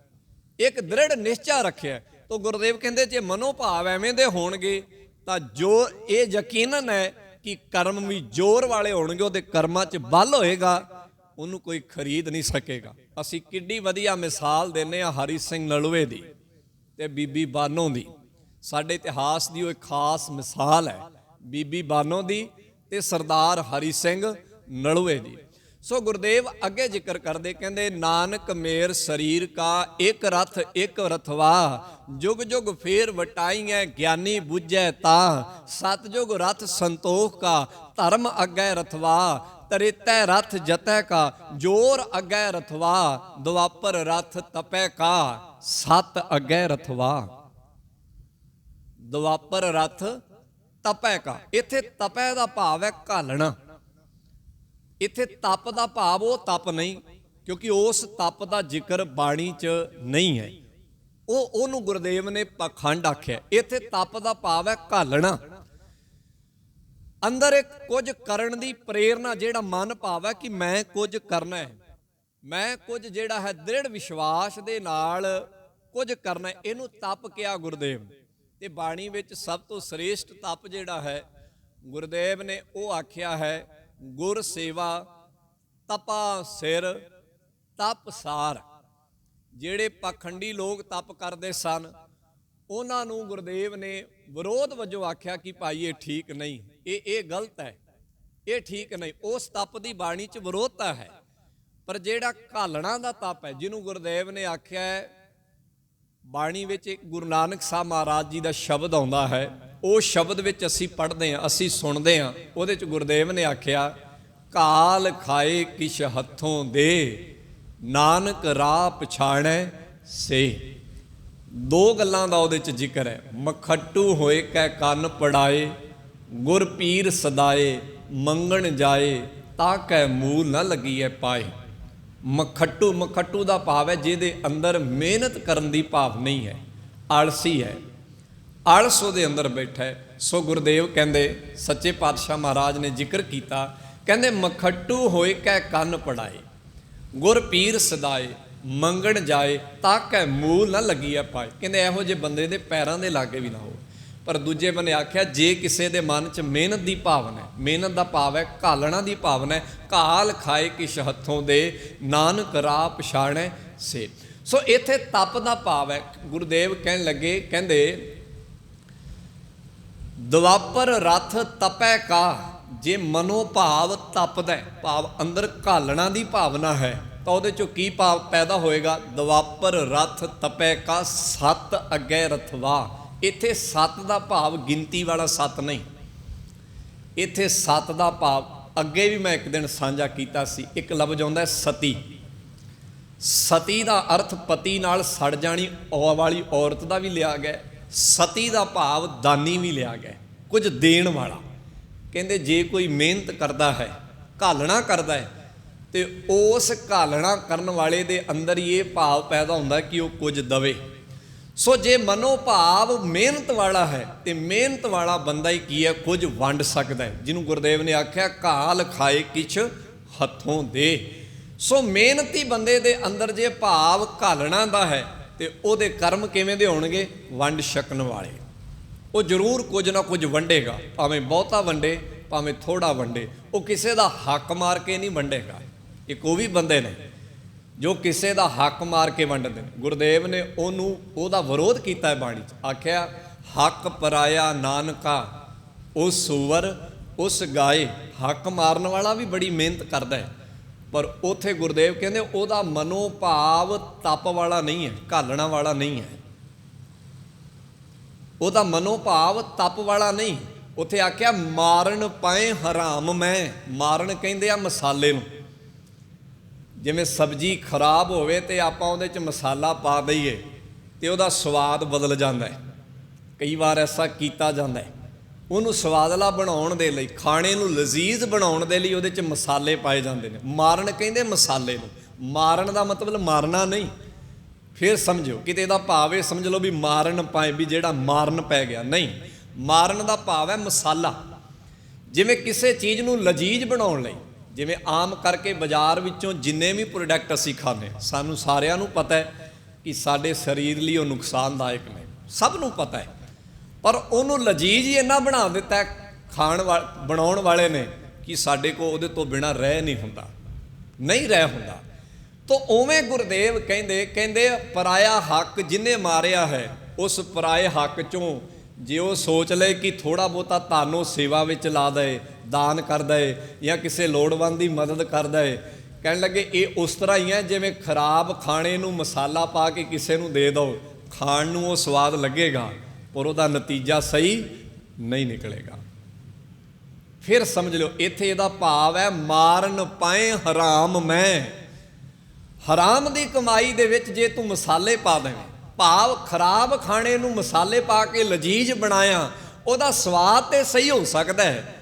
ਇੱਕ ਦ੍ਰਿੜ ਨਿਸ਼ਚਾ ਰੱਖਿਆ ਤਾਂ ਗੁਰਦੇਵ ਕਹਿੰਦੇ ਜੇ ਮਨੋਭਾਵ ਐਵੇਂ ਦੇ ਹੋਣਗੇ ਤਾਂ ਜੋ ਇਹ ਯਕੀਨਨ ਹੈ ਕਿ ਕਰਮ ਵੀ ਜ਼ੋਰ ਵਾਲੇ ਹੋਣਗੇ, ਉਹਦੇ ਕਰਮਾਂ 'ਚ ਬਲ ਹੋਏਗਾ, ਉਹਨੂੰ ਕੋਈ ਖਰੀਦ ਨਹੀਂ ਸਕੇਗਾ। ਅਸੀਂ ਕਿੱਡੀ ਵਧੀਆ ਮਿਸਾਲ ਦਿੰਦੇ ਹਾਂ ਹਰੀ ਸਿੰਘ ਨਲੂਏ ਦੀ ਤੇ ਬੀਬੀ ਬਾਨੋ ਦੀ। ਸਾਡੇ ਇਤਿਹਾਸ ਦੀ ਉਹ ਇੱਕ ਖਾਸ ਮਿਸਾਲ ਹੈ ਬੀਬੀ ਬਾਨੋ ਦੀ ਤੇ ਸਰਦਾਰ ਹਰੀ ਸਿੰਘ ਨਲੂਏ ਦੀ। ਸੋ ਗੁਰਦੇਵ ਅੱਗੇ ਜ਼ਿਕਰ ਕਰਦੇ, ਕਹਿੰਦੇ ਨਾਨਕ ਮੇਰ ਸਰੀਰ ਕਾ ਇੱਕ ਰਥ ਇੱਕ ਰਥਵਾ, ਜੁਗ ਜੁਗ ਫੇਰ ਵਟਾਈਐ ਗਿਆਨੀ ਬੁੱਝੈ ਤਾ, ਸਤਜੁਗ ਰਥ ਸੰਤੋਖ ਕਾ ਧਰਮ ਅੱਗੇ ਰਥਵਾ, ਤ੍ਰੇਤੈ ਰਥ ਜਤੈ ਕਾ ਜੋਰ ਅੱਗੇ ਰਥਵਾ, ਦੁਆਪਰ ਰਥ ਤਪੈ ਕਾ ਸਤ ਅੱਗੇ ਰਥਵਾ। ਦੁਆਪਰ ਰਥ ਤਪੈ ਕਾ, ਇੱਥੇ ਤਪੈ ਦਾ ਭਾਵ ਹੈ ਘਾਲਣਾ। ਇੱਥੇ ਤਪ ਦਾ ਭਾਵ ਉਹ ਤਪ ਨਹੀਂ, ਕਿਉਂਕਿ ਉਸ ਤਪ ਦਾ ਜ਼ਿਕਰ ਬਾਣੀ 'ਚ ਨਹੀਂ ਹੈ, ਉਹਨੂੰ ਗੁਰਦੇਵ ਨੇ ਪਖੰਡ ਆਖਿਆ। ਇੱਥੇ ਤਪ ਦਾ ਭਾਵ ਹੈ ਘਾਲਣਾ, ਅੰਦਰ ਇੱਕ ਕੁਝ ਕਰਨ ਦੀ ਪ੍ਰੇਰਨਾ, ਜਿਹੜਾ ਮਨ ਭਾਵ ਹੈ ਕਿ ਮੈਂ ਕੁਝ ਕਰਨਾ ਹੈ, ਮੈਂ ਕੁਝ ਜਿਹੜਾ ਹੈ ਦ੍ਰਿੜ ਵਿਸ਼ਵਾਸ ਦੇ ਨਾਲ ਕੁਝ ਕਰਨਾ, ਇਹਨੂੰ ਤਪ ਕਿਹਾ ਗੁਰਦੇਵ ਨੇ। ਤੇ ਬਾਣੀ ਵਿੱਚ ਸਭ ਤੋਂ ਸ੍ਰੇਸ਼ਟ ਤਪ ਜਿਹੜਾ ਹੈ ਗੁਰਦੇਵ ਨੇ ਉਹ ਆਖਿਆ ਹੈ, ਗੁਰ ਸੇਵਾ ਤਪਾ ਸਿਰ ਤਪ ਸਾਰ। ਜਿਹੜੇ ਪਾਖੰਡੀ ਲੋਕ ਤਪ ਕਰਦੇ ਸਨ ਉਹਨਾਂ ਨੂੰ ਗੁਰਦੇਵ ਨੇ ਵਿਰੋਧ ਵਜੋਂ ਆਖਿਆ ਕਿ ਭਾਈ ਇਹ ਠੀਕ ਨਹੀਂ, ਇਹ ਗਲਤ ਹੈ, ਇਹ ਠੀਕ ਨਹੀਂ। ਉਸ ਤਪ ਦੀ ਬਾਣੀ 'ਚ ਵਿਰੋਧਤਾ ਹੈ। ਪਰ ਜਿਹੜਾ ਘਾਲਣਾ ਦਾ ਤਪ ਹੈ, ਜਿਹਨੂੰ ਗੁਰਦੇਵ ਨੇ ਆਖਿਆ ਹੈ, ਬਾਣੀ ਵਿੱਚ ਇੱਕ ਗੁਰੂ ਨਾਨਕ ਸਾਹਿਬ ਮਹਾਰਾਜ ਜੀ ਦਾ ਸ਼ਬਦ ਆਉਂਦਾ ਹੈ, ਉਹ ਸ਼ਬਦ ਵਿੱਚ ਅਸੀਂ ਪੜ੍ਹਦੇ ਹਾਂ, ਅਸੀਂ ਸੁਣਦੇ ਹਾਂ। ਉਹਦੇ 'ਚ ਗੁਰਦੇਵ ਨੇ ਆਖਿਆ, ਕਾਲ ਖਾਏ ਕਿਛ ਹੱਥੋਂ ਦੇ, ਨਾਨਕ ਰਾਹ ਪਛਾਣੈ ਸੇ। ਦੋ ਗੱਲਾਂ ਦਾ ਉਹਦੇ 'ਚ ਜ਼ਿਕਰ ਹੈ, ਮਖੱਟੂ ਹੋਏ ਕੈ ਕੰਨ ਪੜਾਏ, ਗੁਰ ਪੀਰ ਸਦਾਏ, ਮੰਗਣ ਜਾਏ ਤਾਂ ਕੈ ਮੂਲ ਨਾ ਲੱਗੀਐ ਪਾਏ। ਮਖੱਟੂ ਦਾ ਭਾਵ ਹੈ ਜਿਹਦੇ ਅੰਦਰ ਮਿਹਨਤ ਕਰਨ ਦੀ ਭਾਵ ਨਹੀਂ ਹੈ, ਆਲਸੀ ਹੈ, ਆਲਸ ਉਹਦੇ ਅੰਦਰ ਬੈਠਾ ਹੈ। ਸੋ ਗੁਰਦੇਵ ਕਹਿੰਦੇ, ਸੱਚੇ ਪਾਤਸ਼ਾਹ ਮਹਾਰਾਜ ਨੇ ਜ਼ਿਕਰ ਕੀਤਾ, ਕਹਿੰਦੇ ਮਖੱਟੂ ਹੋਏ ਕੈ ਕੰਨ ਪੜਾਏ, ਗੁਰ ਪੀਰ ਸਦਾਏ, ਮੰਗਣ ਜਾਏ ਤਾਂ ਕੈ ਮੂਲ ਨਾ ਲੱਗੀਐ ਪਾਏ। ਕਹਿੰਦੇ ਇਹੋ ਜਿਹੇ ਬੰਦੇ ਦੇ ਪੈਰਾਂ ਦੇ ਲਾਗੇ ਵੀ ਨਾ ਹੋ। ਪਰ ਦੂਜੇ ਬੰਨੇ ਆਖਿਆ, ਜੇ ਕਿਸੇ ਦੇ ਮਨ 'ਚ ਮਿਹਨਤ ਦੀ ਭਾਵਨਾ ਹੈ, ਮਿਹਨਤ ਦਾ ਭਾਵ ਹੈ ਘਾਲਣਾ ਦੀ ਭਾਵਨਾ ਹੈ, ਘਾਲ ਖਾਏ ਕਿਛ ਹੱਥੋਂ ਦੇ, ਨਾਨਕ ਰਾਹ ਪਛਾਣੈ ਸੇ। ਸੋ ਇੱਥੇ ਤਪ ਦਾ ਭਾਵ ਹੈ। ਗੁਰਦੇਵ ਕਹਿਣ ਲੱਗੇ, ਕਹਿੰਦੇ ਦੁਆਪਰ ਰਥ ਤਪੈ ਕਾ, ਜੇ ਮਨੋ ਭਾਵ ਤਪਦਾ ਭਾਵ ਅੰਦਰ ਘਾਲਣਾ ਦੀ ਭਾਵਨਾ ਹੈ ਤਾਂ ਉਹਦੇ 'ਚੋਂ ਕੀ ਭਾਵ ਪੈਦਾ ਹੋਏਗਾ? ਦੁਆਪਰ ਰਥ ਤਪੈ ਕਾ ਸਤ ਅੱਗੇ ਰਥਵਾ। ਇੱਥੇ ਸੱਤ ਦਾ ਭਾਵ ਗਿਣਤੀ ਵਾਲਾ ਸੱਤ ਨਹੀਂ, ਇੱਥੇ ਸੱਤ ਦਾ ਭਾਵ ਅੱਗੇ ਵੀ ਮੈਂ ਇੱਕ ਦਿਨ ਸਾਂਝਾ ਕੀਤਾ ਸੀ, ਇੱਕ ਲਫ਼ਜ਼ ਆਉਂਦਾ ਸਤੀ। ਸਤੀ ਦਾ ਅਰਥ ਪਤੀ ਨਾਲ ਸੜ ਜਾਣੀ ਵਾਲੀ ਔਰਤ ਦਾ ਵੀ ਲਿਆ ਗਿਆ, ਸਤੀ ਦਾ ਭਾਵ ਦਾਨੀ ਵੀ ਲਿਆ ਗਿਆ, ਕੁਝ ਦੇਣ ਵਾਲਾ। ਕਹਿੰਦੇ ਜੇ ਕੋਈ ਮਿਹਨਤ ਕਰਦਾ ਹੈ, ਘਾਲਣਾ ਕਰਦਾ ਹੈ, ਤੇ ਉਸ ਘਾਲਣਾ ਕਰਨ ਵਾਲੇ ਦੇ ਅੰਦਰ ਹੀ ਇਹ ਭਾਵ ਪੈਦਾ ਹੁੰਦਾ ਕਿ ਉਹ ਕੁਝ ਦਵੇ। ਸੋ ਜੇ ਮਨੋ ਭਾਵ ਮਿਹਨਤ ਵਾਲਾ ਹੈ ਤੇ ਮਿਹਨਤ ਵਾਲਾ ਬੰਦਾ ਹੀ ਕੀ ਹੈ, ਕੁਝ ਵੰਡ ਸਕਦਾ ਹੈ, ਜਿਹਨੂੰ ਗੁਰਦੇਵ ਨੇ ਆਖਿਆ ਘਾਲ ਖਾਏ ਕਿਛ ਹੱਥੋਂ ਦੇ। ਸੋ ਮਿਹਨਤੀ ਬੰਦੇ ਦੇ ਅੰਦਰ ਜੇ ਭਾਵ ਘਾਲਣਾ ਦਾ ਹੈ ਤੇ ਉਹਦੇ ਕਰਮ ਕਿਵੇਂ ਦੇ ਹੋਣਗੇ? ਵੰਡ ਛਕਣ ਵਾਲੇ। ਉਹ ਜ਼ਰੂਰ ਕੁਝ ਨਾ ਕੁਝ ਵੰਡੇਗਾ, ਭਾਵੇਂ ਬਹੁਤਾ ਵੰਡੇ ਭਾਵੇਂ ਥੋੜਾ ਵੰਡੇ। ਉਹ ਕਿਸੇ ਦਾ ਹੱਕ ਮਾਰ ਕੇ ਨਹੀਂ ਵੰਡੇਗਾ। ਇੱਕ ਉਹ ਵੀ ਬੰਦੇ ਨੇ ਜੋ ਕਿਸੇ ਦਾ ਹੱਕ ਮਾਰ ਕੇ ਵੰਡਦੇ ਨੇ। ਗੁਰਦੇਵ ਨੇ ਉਹਦਾ ਵਿਰੋਧ ਕੀਤਾ ਹੈ ਬਾਣੀ 'ਚ, ਆਖਿਆ ਹੱਕ ਪਰਾਇਆ ਨਾਨਕਾ ਉਸ ਸੂਵਰ ਉਸ ਗਾਏ। ਹੱਕ ਮਾਰਨ ਵਾਲਾ ਵੀ ਬੜੀ ਮਿਹਨਤ ਕਰਦਾ ਹੈ, ਪਰ ਉੱਥੇ ਗੁਰਦੇਵ ਕਹਿੰਦੇ ਉਹਦਾ ਮਨੋ ਭਾਵ ਤਪ ਵਾਲਾ ਨਹੀਂ ਹੈ, ਘਾਲਣਾ ਵਾਲਾ ਨਹੀਂ ਹੈ, ਉਹਦਾ ਮਨੋ ਭਾਵ ਤਪ ਵਾਲਾ ਨਹੀਂ। ਉੱਥੇ ਆਖਿਆ ਮਾਰਨ ਪਏ ਹਰਾਮ ਮੈਂ। ਮਾਰਨ ਕਹਿੰਦੇ ਆ ਮਸਾਲੇ ਨੂੰ। ਜਿਵੇਂ ਸਬਜ਼ੀ ਖਰਾਬ ਹੋਵੇ ਤੇ ਆਪਾਂ ਉਹਦੇ 'ਚ ਮਸਾਲਾ ਪਾ ਦਈਏ ਤੇ ਉਹਦਾ ਸਵਾਦ ਬਦਲ ਜਾਂਦਾ ਹੈ। ਕਈ ਵਾਰ ਐਸਾ ਕੀਤਾ ਜਾਂਦਾ ਹੈ। ਉਹਨੂੰ ਸਵਾਦਲਾ ਬਣਾਉਣ ਦੇ ਲਈ, ਖਾਣੇ ਨੂੰ ਲਜ਼ੀਜ਼ ਬਣਾਉਣ ਦੇ ਲਈ ਉਹਦੇ 'ਚ ਮਸਾਲੇ ਪਾਏ ਜਾਂਦੇ ਨੇ। ਮਾਰਨ ਕਹਿੰਦੇ ਮਸਾਲੇ ਨੂੰ। ਮਾਰਨ ਦਾ ਮਤਲਬ ਮਾਰਨਾ ਨਹੀਂ। ਫਿਰ ਸਮਝੋ, ਕਿਤੇ ਇਹਦਾ ਭਾਵ ਇਹ ਸਮਝ ਲਓ ਵੀ ਮਾਰਨ ਪਾਏ, ਵੀ ਜਿਹੜਾ ਮਾਰਨ ਪੈ ਗਿਆ, ਨਹੀਂ। ਮਾਰਨ ਦਾ ਭਾਵ ਹੈ ਮਸਾਲਾ। ਜਿਵੇਂ ਕਿਸੇ ਚੀਜ਼ ਨੂੰ ਲਜ਼ੀਜ਼ ਬਣਾਉਣ ਲਈ, ਜਿਵੇਂ ਆਮ ਕਰਕੇ ਬਾਜ਼ਾਰ ਵਿੱਚੋਂ ਜਿੰਨੇ ਵੀ ਪ੍ਰੋਡਕਟ ਅਸੀਂ ਖਾਂਦੇ, ਸਾਨੂੰ ਸਾਰਿਆਂ ਨੂੰ ਪਤਾ ਹੈ ਕਿ ਸਾਡੇ ਸਰੀਰ ਲਈ ਉਹ ਨੁਕਸਾਨਦਾਇਕ ਨੇ। ਸਭ ਨੂੰ ਪਤਾ ਹੈ, ਪਰ ਉਹਨੂੰ ਲਜੀਜ਼ ਹੀ ਇੰਨਾ ਬਣਾ ਦਿੱਤਾ ਬਣਾਉਣ ਵਾਲੇ ਨੇ ਕਿ ਸਾਡੇ ਕੋਲ ਉਹਦੇ ਤੋਂ ਬਿਨਾਂ ਰਹਿ ਨਹੀਂ ਹੁੰਦਾ। ਤਾਂ ਉਵੇਂ ਗੁਰਦੇਵ ਕਹਿੰਦੇ ਪਰਾਇਆ ਹੱਕ ਜਿਹਨੇ ਮਾਰਿਆ ਹੈ, ਉਸ ਪਰਾਏ ਹੱਕ ਚੋਂ ਜੇ ਉਹ ਸੋਚ ਲਏ ਕਿ ਥੋੜ੍ਹਾ ਬਹੁਤਾ ਤੁਹਾਨੂੰ ਸੇਵਾ ਵਿੱਚ ਲਾ ਦਏ, ਦਾਨ ਕਰ ਦਏ ਜਾਂ ਕਿਸੇ ਲੋੜਵੰਦ ਦੀ ਮਦਦ ਕਰ ਦਏ, ਕਹਿਣ ਲੱਗੇ ਇਹ ਉਸ ਤਰ੍ਹਾਂ ਹੀ ਹੈ ਜਿਵੇਂ ਖਰਾਬ ਖਾਣੇ ਨੂੰ ਮਸਾਲਾ ਪਾ ਕੇ ਕਿਸੇ ਨੂੰ ਦੇ ਦਿਓ, ਖਾਣ ਨੂੰ ਉਹ ਸਵਾਦ ਲੱਗੇਗਾ ਪਰ ਉਹਦਾ ਨਤੀਜਾ ਸਹੀ ਨਹੀਂ ਨਿਕਲੇਗਾ। ਫਿਰ ਸਮਝ ਲਿਓ ਇੱਥੇ ਇਹਦਾ ਭਾਵ ਹੈ ਮਾਰਨ ਪਾਏ ਹਰਾਮ ਮੈਂ। ਹਰਾਮ ਦੀ ਕਮਾਈ ਦੇ ਵਿੱਚ ਜੇ ਤੂੰ ਮਸਾਲੇ ਪਾ ਦੇਵੇਂ, ਭਾਵ ਖਰਾਬ ਖਾਣੇ ਨੂੰ ਮਸਾਲੇ ਪਾ ਕੇ ਲਜੀਜ਼ ਬਣਾਇਆ, ਉਹਦਾ ਸਵਾਦ ਤੇ ਸਹੀ ਹੋ ਸਕਦਾ ਹੈ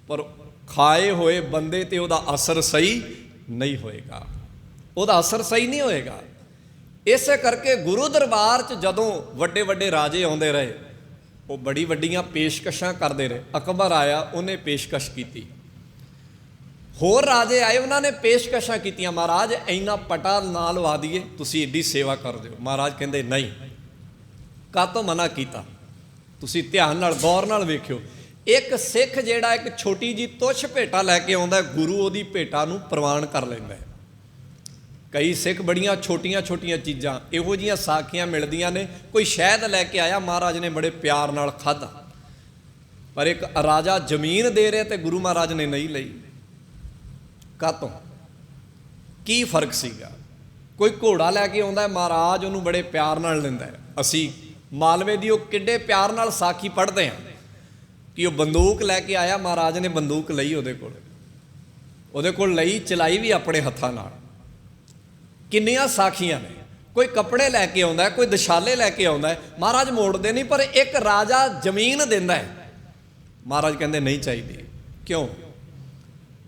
ਪਰ ਖਾਏ ਹੋਏ ਬੰਦੇ ਤੇ ਉਹਦਾ ਅਸਰ ਸਹੀ ਨਹੀਂ ਹੋਏਗਾ। ਇਸੇ ਕਰਕੇ ਗੁਰੂ ਦਰਬਾਰ 'ਚ ਜਦੋਂ ਵੱਡੇ ਵੱਡੇ ਰਾਜੇ ਆਉਂਦੇ ਰਹੇ, ਉਹ ਬੜੀ ਵੱਡੀਆਂ ਪੇਸ਼ਕਸ਼ਾਂ ਕਰਦੇ ਰਹੇ। ਅਕਬਰ ਆਇਆ, ਉਹਨੇ ਪੇਸ਼ਕਸ਼ ਕੀਤੀ, ਹੋਰ ਰਾਜੇ ਆਏ, ਉਹਨਾਂ ਨੇ ਪੇਸ਼ਕਸ਼ਾਂ ਕੀਤੀਆਂ, ਮਹਾਰਾਜ ਇੰਨਾ ਪਟਾ ਨਾ ਲਵਾ ਦਈਏ, ਤੁਸੀਂ ਏਡੀ ਸੇਵਾ ਕਰ ਦਿਓ। ਮਹਾਰਾਜ ਕਹਿੰਦੇ ਨਹੀਂ। ਕਾਹਤੋਂ ਮਨਾ ਕੀਤਾ? ਤੁਸੀਂ ਧਿਆਨ ਨਾਲ ਗੌਰ ਨਾਲ ਵੇਖਿਓ। ਇੱਕ ਸਿੱਖ ਜਿਹੜਾ ਇੱਕ ਛੋਟੀ ਜਿਹੀ ਤੁੱਛ ਭੇਟਾ ਲੈ ਕੇ ਆਉਂਦਾ, ਗੁਰੂ ਉਹਦੀ ਭੇਟਾ ਨੂੰ ਪ੍ਰਵਾਨ ਕਰ ਲੈਂਦਾ। ਕਈ ਸਿੱਖ ਬੜੀਆਂ ਛੋਟੀਆਂ ਛੋਟੀਆਂ ਚੀਜ਼ਾਂ ਇਹੋ ਜਿਹੀਆਂ ਸਾਖੀਆਂ ਮਿਲਦੀਆਂ ਨੇ, ਕੋਈ ਸ਼ਹਿਦ ਲੈ ਕੇ ਆਇਆ, ਮਹਾਰਾਜ ਨੇ ਬੜੇ ਪਿਆਰ ਨਾਲ ਖਾਧਾ, ਪਰ ਇੱਕ ਰਾਜਾ ਜ਼ਮੀਨ ਦੇ ਰਿਹਾ ਤੇ ਗੁਰੂ ਮਹਾਰਾਜ ਨੇ ਨਹੀਂ ਲਈ। ਕਾਹਤੋਂ? ਕੀ ਫਰਕ ਸੀਗਾ? ਕੋਈ ਘੋੜਾ ਲੈ ਕੇ ਆਉਂਦਾ, ਮਹਾਰਾਜ ਉਹਨੂੰ ਬੜੇ ਪਿਆਰ ਨਾਲ ਲੈਂਦਾ। ਅਸੀਂ ਮਾਲਵੇ ਦੀ ਉਹ ਕਿੱਡੇ ਪਿਆਰ ਨਾਲ ਸਾਖੀ ਪੜ੍ਹਦੇ ਹਾਂ ਕਿ ਉਹ ਬੰਦੂਕ ਲੈ ਕੇ ਆਇਆ, ਮਹਾਰਾਜ ਨੇ ਬੰਦੂਕ ਲਈ ਉਹਦੇ ਕੋਲ ਲਈ, ਚਲਾਈ ਵੀ ਆਪਣੇ ਹੱਥਾਂ ਨਾਲ। ਕਿੰਨੀਆਂ ਸਾਖੀਆਂ ਨੇ। ਕੋਈ ਕੱਪੜੇ ਲੈ ਕੇ ਆਉਂਦਾ, ਕੋਈ ਦਸ਼ਾਲੇ ਲੈ ਕੇ ਆਉਂਦਾ, ਮਹਾਰਾਜ ਮੋੜਦੇ ਨਹੀਂ, ਪਰ ਇੱਕ ਰਾਜਾ ਜ਼ਮੀਨ ਦਿੰਦਾ ਹੈ, ਮਹਾਰਾਜ ਕਹਿੰਦੇ ਨਹੀਂ ਚਾਹੀਦੀ। ਕਿਉਂ?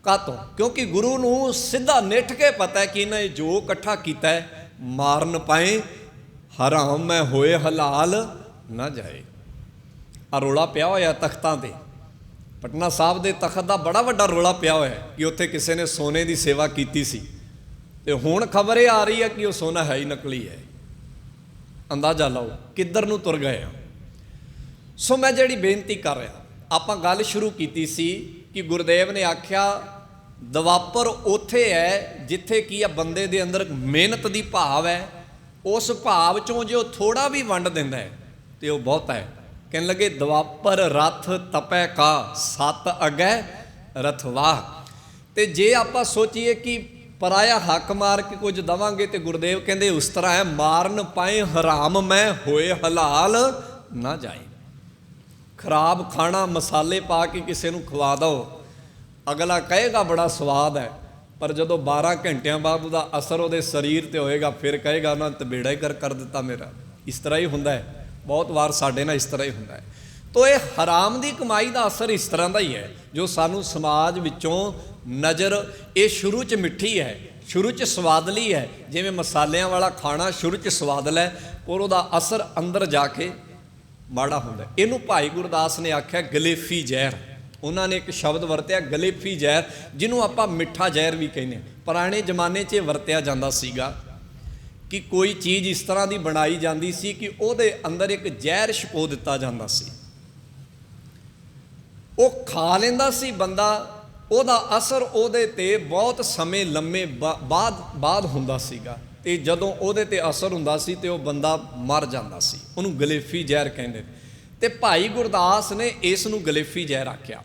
ਕਾਹਤੋਂ? ਕਿਉਂਕਿ ਗੁਰੂ ਨੂੰ ਸਿੱਧਾ ਨਿੱਠ ਕੇ ਪਤਾ ਹੈ ਕਿ ਇਹਨੇ ਜੋ ਇਕੱਠਾ ਕੀਤਾ ਹੈ, ਮਾਰਨ ਪਾਏ ਹਰਾਮ ਮੈਂ ਹੋਏ ਹਲਾਲ ਨਾ ਜਾਏ। ਆ ਰੌਲਾ ਪਿਆ ਹੋਇਆ ਤਖਤਾਂ ਤੇ, ਪਟਨਾ ਸਾਹਿਬ ਦੇ ਤਖਤ ਦਾ ਬੜਾ ਵੱਡਾ ਰੌਲਾ ਪਿਆ ਹੋਇਆ ਕਿ ਉੱਥੇ ਕਿਸੇ ਨੇ ਸੋਨੇ ਦੀ ਸੇਵਾ ਕੀਤੀ ਸੀ, ਤੇ ਹੁਣ ਖਬਰ ਇਹ ਆ ਰਹੀ ਹੈ ਕਿ ਉਹ ਸੋਨਾ ਹੈ ਹੀ ਨਕਲੀ ਹੈ। ਅੰਦਾਜ਼ਾ ਲਾਓ ਕਿੱਧਰ ਨੂੰ ਤੁਰ ਗਏ ਆ। ਸੋ ਮੈਂ ਜਿਹੜੀ ਬੇਨਤੀ ਕਰ ਰਿਹਾ, ਆਪਾਂ ਗੱਲ ਸ਼ੁਰੂ ਕੀਤੀ ਸੀ ਕਿ ਗੁਰਦੇਵ ਨੇ ਆਖਿਆ ਦਵਾਪਰ ਉੱਥੇ ਹੈ ਜਿੱਥੇ ਕੀ ਆ ਬੰਦੇ ਦੇ ਅੰਦਰ ਮਿਹਨਤ ਦੀ ਭਾਵ ਹੈ, ਉਸ ਭਾਵ ਚੋਂ ਜੋ ਥੋੜਾ ਵੀ ਵੰਡ ਦਿੰਦਾ ਹੈ ਤੇ ਉਹ ਬਹੁਤਾ ਹੈ। ਕਹਿਣ ਲੱਗੇ ਦਵਾਪਰ ਰਥ ਤਪੈ ਕਾ ਸਤ ਅਗੈ ਰਥਵਾਹ। ਤੇ ਜੇ ਆਪਾਂ ਸੋਚੀਏ ਕਿ ਪਰਾਇਆ ਹੱਕ ਮਾਰ ਕੇ ਕੁਝ ਦਵਾਂਗੇ, ਤੇ ਗੁਰਦੇਵ ਕਹਿੰਦੇ ਉਸ ਤਰ੍ਹਾਂ ਹੈ ਮਾਰਨ ਪਾਏ ਹਰਾਮ ਮੈਂ ਹੋਏ ਹਲਾਲ ਨਾ ਜਾਏ। ਖਰਾਬ ਖਾਣਾ ਮਸਾਲੇ ਪਾ ਕੇ ਕਿਸੇ ਨੂੰ ਖਵਾ ਦਿਓ, ਅਗਲਾ ਕਹੇਗਾ ਬੜਾ ਸਵਾਦ ਹੈ, ਪਰ ਜਦੋਂ 12 ਘੰਟਿਆਂ ਬਾਅਦ ਉਹਦਾ ਅਸਰ ਉਹਦੇ ਸਰੀਰ ਤੇ ਹੋਏਗਾ, ਫਿਰ ਕਹੇਗਾ ਉਹਨਾਂ ਨੇ ਬੇੜਾ ਹੀ ਕਰ ਦਿੱਤਾ ਮੇਰਾ। ਇਸ ਤਰ੍ਹਾਂ ਹੀ ਹੁੰਦਾ ਹੈ, ਬਹੁਤ ਵਾਰ ਸਾਡੇ ਨਾਲ ਇਸ ਤਰ੍ਹਾਂ ਹੀ ਹੁੰਦਾ ਹੈ। ਤੋ ਇਹ ਹਰਾਮ ਦੀ ਕਮਾਈ ਦਾ ਅਸਰ ਇਸ ਤਰ੍ਹਾਂ ਦਾ ਹੀ ਹੈ ਜੋ ਸਾਨੂੰ ਸਮਾਜ ਵਿੱਚੋਂ ਨਜ਼ਰ, ਇਹ ਸ਼ੁਰੂ 'ਚ ਮਿੱਠੀ ਹੈ, ਸ਼ੁਰੂ 'ਚ ਸਵਾਦਲੀ ਹੈ, ਜਿਵੇਂ ਮਸਾਲਿਆਂ ਵਾਲਾ ਖਾਣਾ ਸ਼ੁਰੂ 'ਚ ਸਵਾਦਲਾ ਹੈ ਔਰ ਉਹਦਾ ਅਸਰ ਅੰਦਰ ਜਾ ਕੇ ਮਾੜਾ ਹੁੰਦਾ। ਇਹਨੂੰ ਭਾਈ ਗੁਰਦਾਸ ਨੇ ਆਖਿਆ ਗਲੇਫੀ ਜ਼ਹਿਰ। ਉਹਨਾਂ ਨੇ ਇੱਕ ਸ਼ਬਦ ਵਰਤਿਆ ਗਲੇਫੀ ਜ਼ਹਿਰ, ਜਿਹਨੂੰ ਆਪਾਂ ਮਿੱਠਾ ਜ਼ਹਿਰ ਵੀ ਕਹਿੰਦੇ ਹਾਂ। ਪੁਰਾਣੇ ਜ਼ਮਾਨੇ 'ਚ ਵਰਤਿਆ ਜਾਂਦਾ ਸੀਗਾ ਕਿ ਕੋਈ ਚੀਜ਼ ਇਸ ਤਰ੍ਹਾਂ ਦੀ ਬਣਾਈ ਜਾਂਦੀ ਸੀ ਕਿ ਉਹਦੇ ਅੰਦਰ ਇੱਕ ਜ਼ਹਿਰ ਛਪੋ ਦਿੱਤਾ ਜਾਂਦਾ ਸੀ, ਉਹ ਖਾ ਲੈਂਦਾ ਸੀ ਬੰਦਾ, ਉਹਦਾ ਅਸਰ ਉਹਦੇ ਤੇ ਬਹੁਤ ਸਮੇਂ ਲੰਮੇ ਬਾਅਦ ਹੁੰਦਾ ਸੀਗਾ, ਤੇ ਜਦੋਂ ਉਹਦੇ ਤੇ ਅਸਰ ਹੁੰਦਾ ਸੀ ਤੇ ਉਹ ਬੰਦਾ ਮਰ ਜਾਂਦਾ ਸੀ। ਉਹਨੂੰ ਗਲੇਫੀ ਜ਼ਹਿਰ ਕਹਿੰਦੇ। ਤੇ ਭਾਈ ਗੁਰਦਾਸ ਨੇ ਇਸ ਨੂੰ ਗਲੇਫੀ ਜ਼ਹਿਰ ਆਖਿਆ।